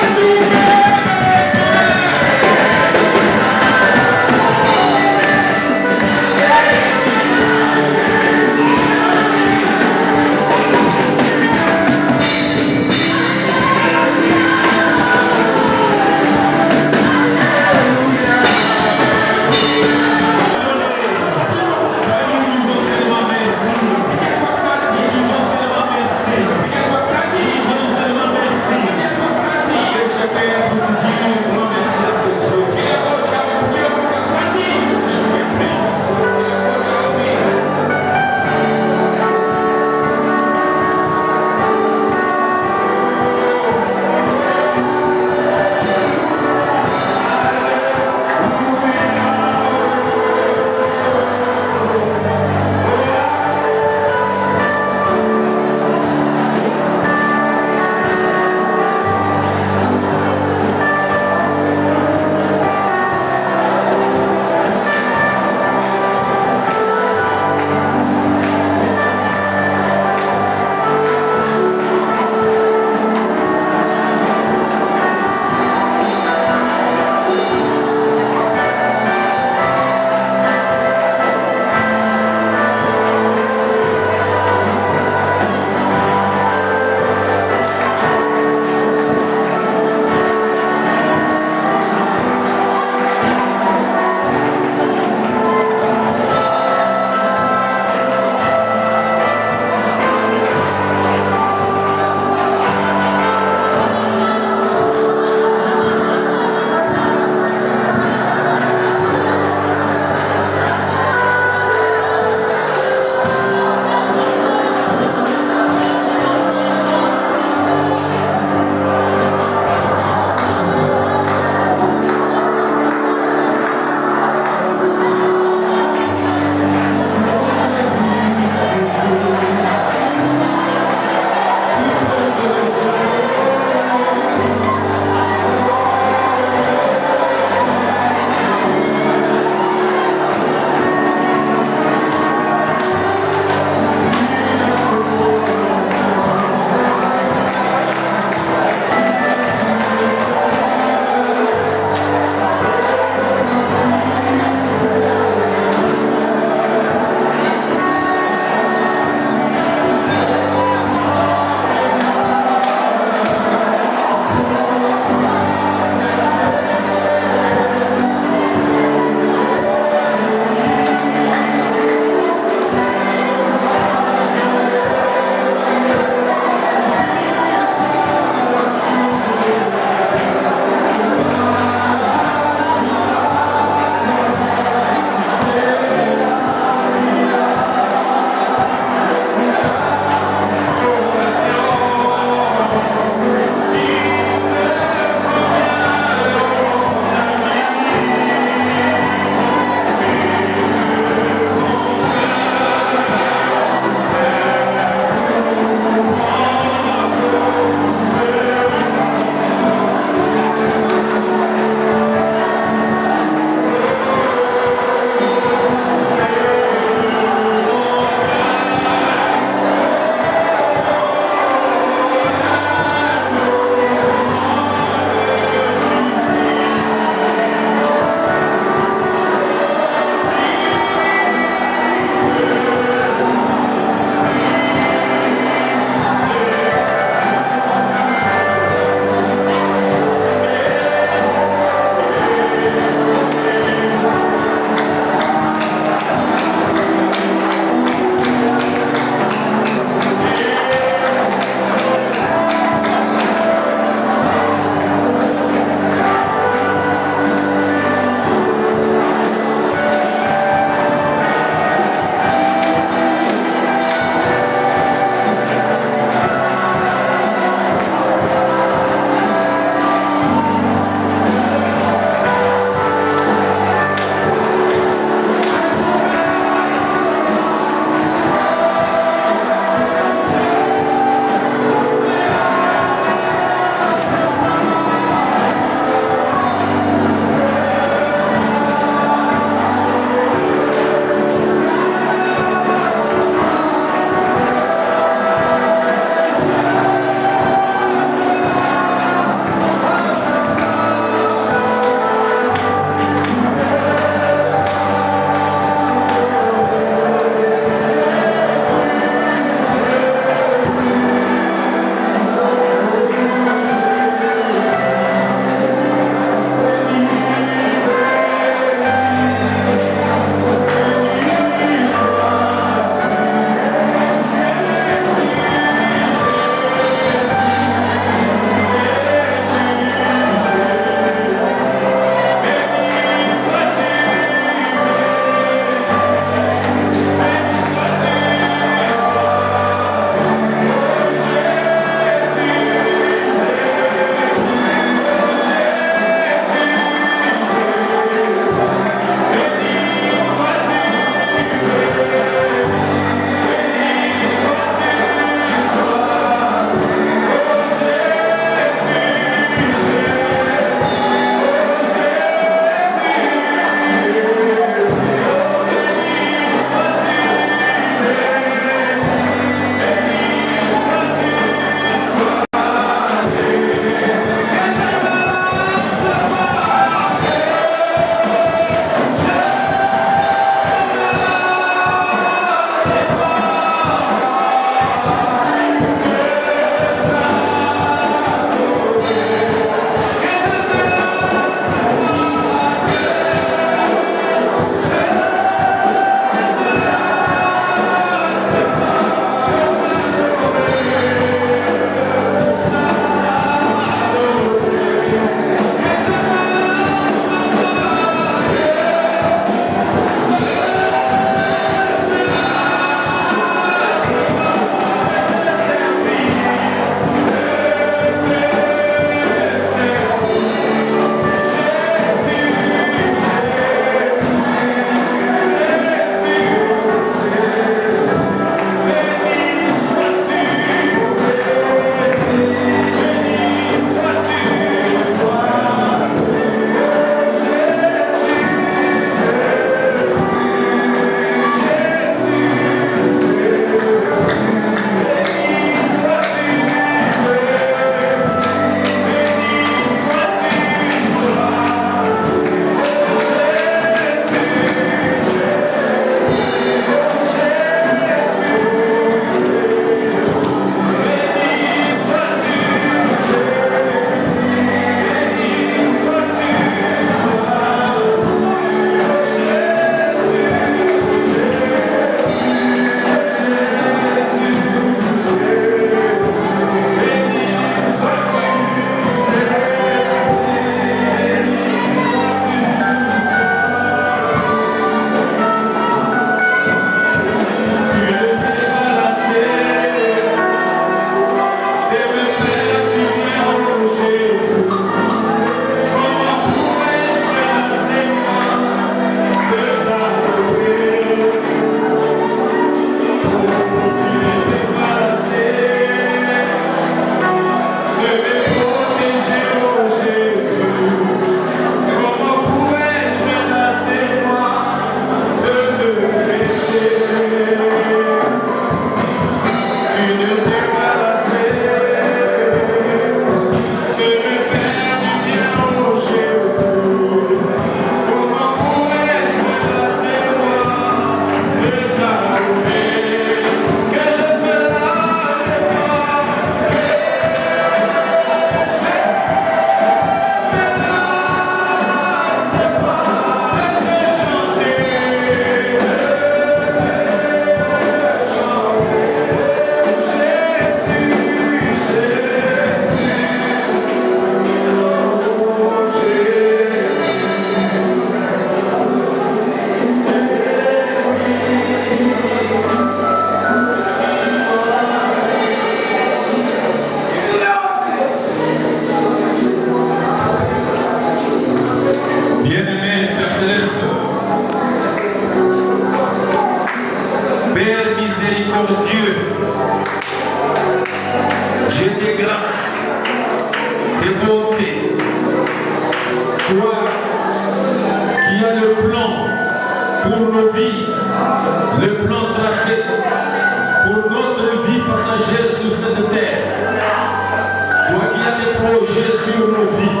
sur nos vies.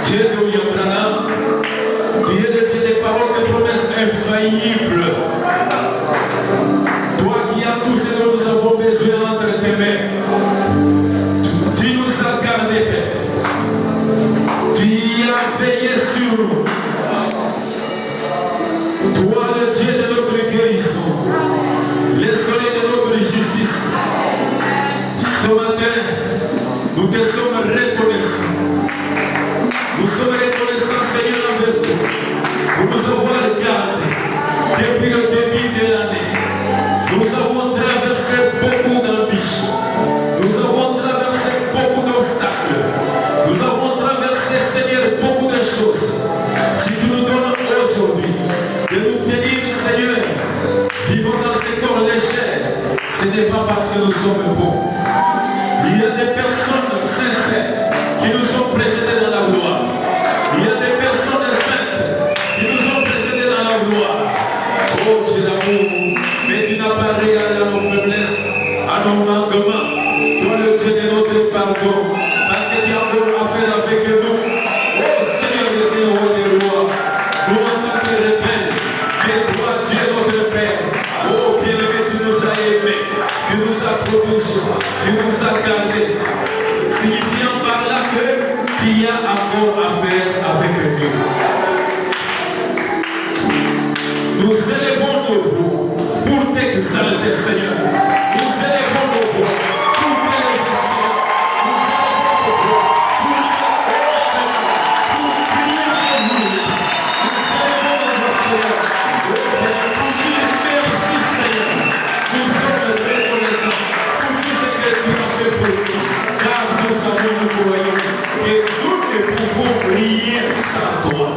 Dieu de William Branham, tu es le Dieu des paroles, des promesses infaillibles. Toi qui as tout ce dont nous avons besoin entre tes mains, tu nous as gardés, Père. Tu as veillé sur nous. Toi, le Dieu de notre guérison, le soleil de notre justice. Ce matin, nous te sommes reconnaissants. Nous sommes reconnaissants, Seigneur, envers toi, pour nous avoir gardés depuis le début de l'année. Nous avons traversé beaucoup d'ambitions. Nous avons traversé beaucoup d'obstacles. Nous avons traversé, Seigneur, beaucoup de choses. Si tu nous donnes aujourd'hui de nous tenir, Seigneur, vivons dans ces corps légers, ce n'est pas parce que nous sommes beaux. Il y a des personnes sincères qui nous ont précédés dans la gloire. Il y a des personnes saintes qui nous ont précédés dans la gloire. Oh Dieu d'amour, mais tu n'as pas regardé à nos faiblesses, à nos manquements. Toi le Dieu de notre pardon, parce que tu as encore affaire avec nous. Oh Seigneur des Seigneurs des rois, nous en tant que rebelles, que toi Dieu notre Père, oh bien-aimé, tu nous as aimés, tu nous as protégés, tu nous as gardés, signifiant par là que tu as encore affaire avec nous. Nous élevons nos voix pour t'exalter, Seigneur. Nous élevons nos voix pour t'élever, Seigneur. Nous élevons nos voix pour t'élever, Seigneur. Pour crier Alléluia. Nous élevons nos voix, Seigneur. Pour dire merci, Seigneur. Nous sommes reconnaissants pour tout ce que tu as fait pour nous. Car nous savons, nous croyons que nous ne pouvons rien sans toi.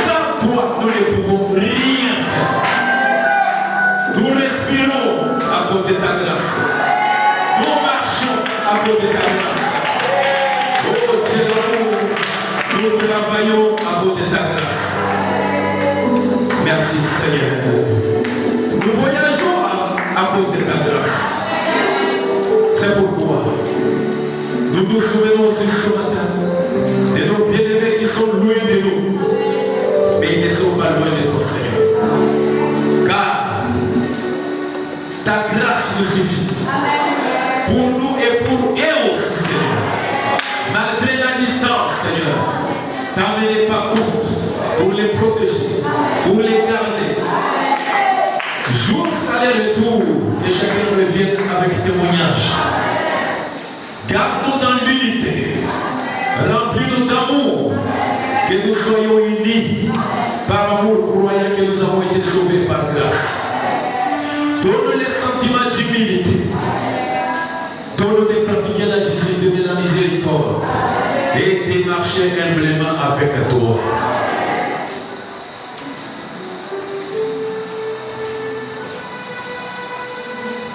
Sans toi, nous ne pouvons rien faire. Nous respirons à cause de ta grâce. Nous marchons à cause de ta grâce. Oh Dieu d'amour, nous travaillons à cause de ta grâce. Merci Seigneur. Nous voyageons à cause de ta grâce. C'est pourquoi nous nous souvenons aussi ce matin de nos bien-aimés qui sont loin de nous. Mais ils ne sont pas loin de ton Seigneur. Car ta grâce nous suffit. Pour nous et pour eux aussi, Seigneur. Malgré la distance, Seigneur, t'amenez pas compte pour les protéger, pour les garder. Jusqu'à leur retour, que chacun revienne avec témoignage. Garde-nous dans l'unité. Remplis-nous d'amour. Que nous soyons unis par amour, croyant que nous avons été sauvés par grâce. Donne-nous les sentiments d'humilité. Donne-nous de pratiquer la justice de la miséricorde et de marcher humblement avec toi.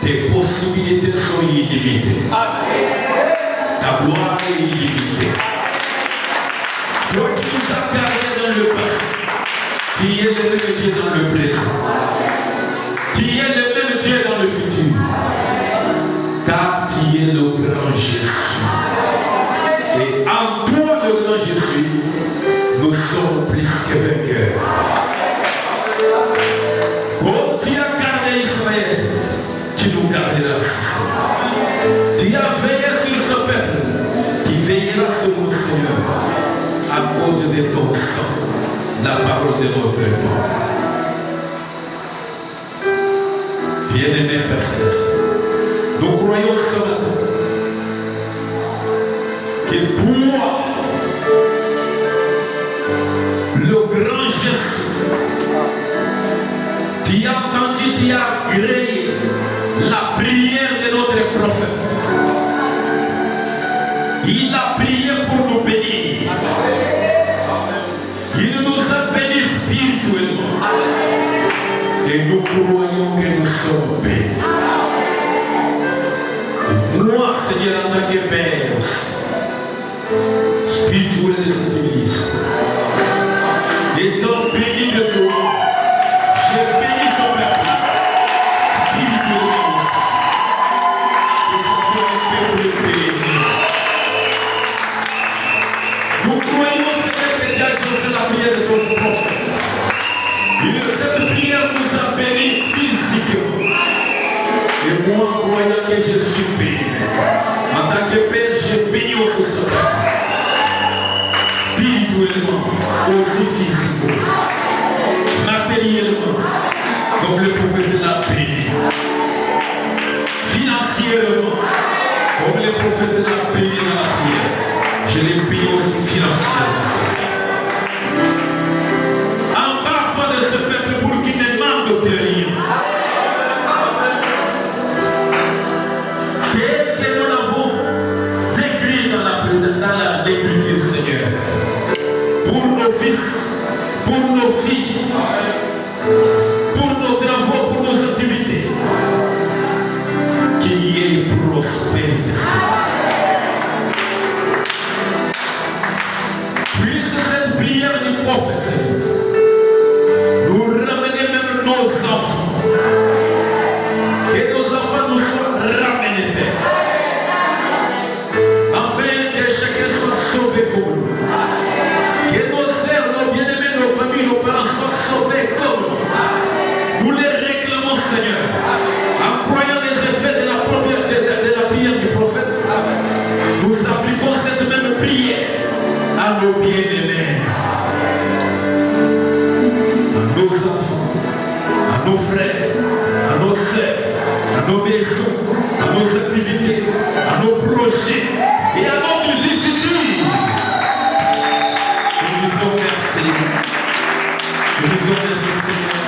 Tes possibilités sont illimitées. Ta gloire est illimitée. Toi qui nous as gardés dans le passé, qui est le même Dieu dans le présent, qui est le même Dieu dans le futur, car tu es le grand Jésus. Et en toi, le grand Jésus, nous sommes plus que vainqueurs. Comme tu as gardé Israël, tu nous garderas aussi. Tu as veillé sur ce peuple, tu veilleras sur nous, Seigneur, à cause de ton sang, la parole de notre temps. Bien-aimé Père Céleste, nous croyons ce matin que toi, le grand Jésus, tu as entendu, tu as agréé la prière de notre prophète. Il a prié pour nous bénir. Il nous a bénis spirituellement. Et nous croyons que nous sommes bénis. Moi, Seigneur, en tant que Père spirituel de cette église, étant béni de toi, j'ai béni son peuple spirituellement. Que ce soit un peuple béni. 14 prophètes. Cette prière nous a bénis physiquement. Et moi, croyant que je suis béni, en tant que Père, j'ai béni au sacerdoce. Spirituellement, aussi physiquement, matériellement, comme le prophète l'a béni. Financièrement, comme le prophète l'a béni dans la prière. Je l'ai béni aussi financièrement. Empare-toi de ce peuple pour qu'il ne manque de rien. Tel que nous l'avons décrit dans l'écriture, Seigneur. Pour nos fils, pour nos filles, pour nos travaux, pour nos activités. Qu'il y ait une prospérité. Puisse cette prière du prophète nous ramener même nos enfants. Que nos enfants nous soient ramenés, Père. Afin que chacun soit sauvé comme nous. Que nos sœurs, nos bien-aimés, nos familles, nos parents soient sauvés comme nous. Nous les réclamons, Seigneur. En croyant les effets de la prière du prophète, nous appliquons cette même prière à nos bien-aimés, à nos enfants, à nos frères, à nos sœurs, à nos maisons, à nos activités, à nos projets et à notre vie future. Nous disons merci. Nous disons merci, Seigneur.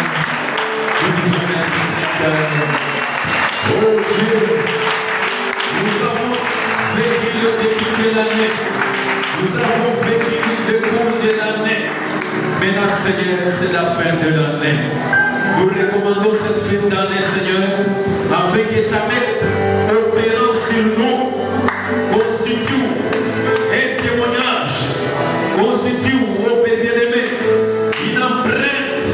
Nous disons merci, Père. Oh Dieu, nous avons vécu le début de l'année. Nous avons vécu le cours de l'année. Maintenant, Seigneur, c'est la fin de l'année. Nous recommandons cette fin d'année, Seigneur, afin que ta main opérant sur nous constitue un témoignage, constitue, ô Père bien-aimé, une empreinte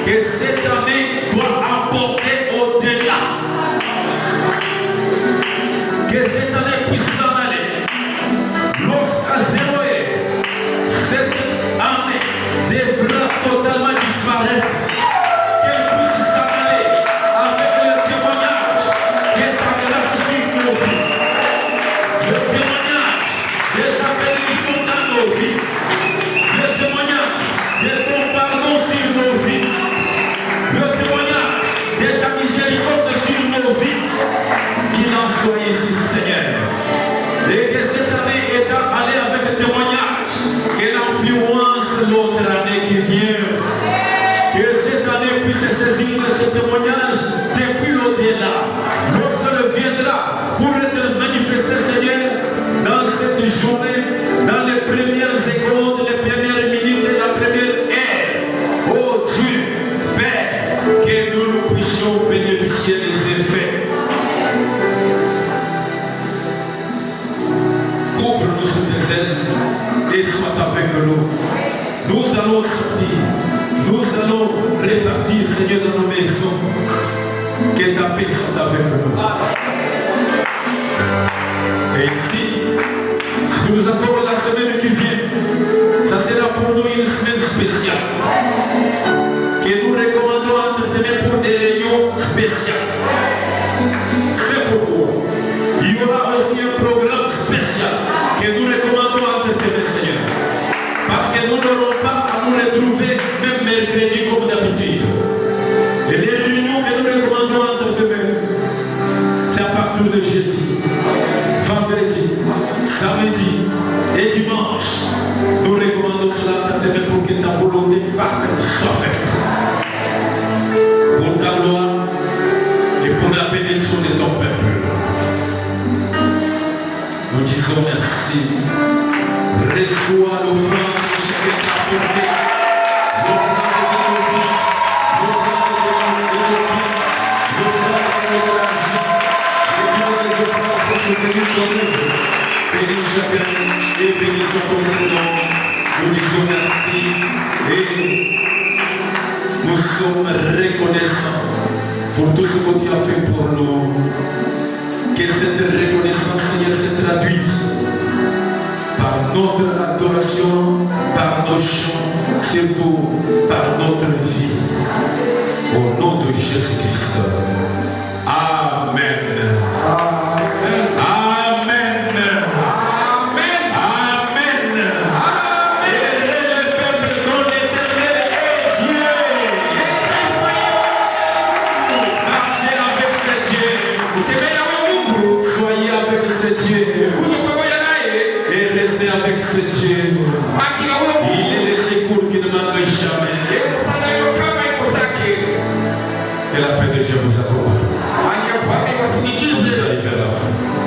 que cette année doit apporter au-delà. Que cette année puisse s'en aller. Lorsqu'à 0 heure, cette année devra totalement disparaître. Qu'elle puisse s'en aller avec le témoignage de ta grâce sur nos vies. Le témoignage de ta bénédiction dans nos vies. Le témoignage de ton pardon sur nos vies. Le témoignage de ta miséricorde sur nos vies. Qu'il en soit ici, Seigneur. Et que cette année étant allée avec témoignage, qu'elle influence l'autre année qui vient. Que cette année puisse saisir de ce témoignage depuis l'au-delà. Lorsqu'elle viendra pour être manifestée, Seigneur, dans cette journée, dans les premières secondes, les premières minutes et la première heure. Oh Dieu, Père, que nous puissions bénéficier des effets. Couvre-nous sous tes ailes et sois avec nous. Nous allons sortir, nous allons répartir, Seigneur, dans nos maisons. Que ta paix soit avec nous. Et ici, si tu nous accordes la semaine qui vient, ça sera pour nous une semaine spéciale. Que nous recommandons entre tes mains pour des réunions spéciales. C'est pourquoi il y aura aussi un programme spécial que nous recommandons entre tes mains, Seigneur. Parce que nous n'aurons pas à nous retrouver même mercredi comme d'habitude. Et les réunions que nous recommandons entre tes mains, c'est à partir de jeudi, vendredi, samedi et dimanche. Nous recommandons cela entre tes mains pour que ta volonté parfaite soit faite. Pour ta gloire et pour la bénédiction de ton peuple. Nous disons merci. Reçois l'offrande que chacun t'a apportée. L'offrande de nos vies. L'offrande de nos vies. L'offrande de nos argent. C'est une des offrandes pour soutenir ton œuvre. Bénis chacun et bénis son nom. Nous disons merci et nous sommes reconnaissants pour tout ce que tu as fait pour nous. Que cette reconnaissance, Seigneur, se traduise par par notre adoration, par nos chants, surtout par notre vie. Au nom de Jésus-Christ. Amen. Amen. Amen. Amen. Amen. Et le peuple dont l'Éternel est Dieu. Marchez avec ce Dieu. Soyez avec ce Dieu. Et restez avec ce Dieu. Il est le secours qui ne manque jamais. Que la paix de Dieu vous accompagne. Vous arrivez à la fin.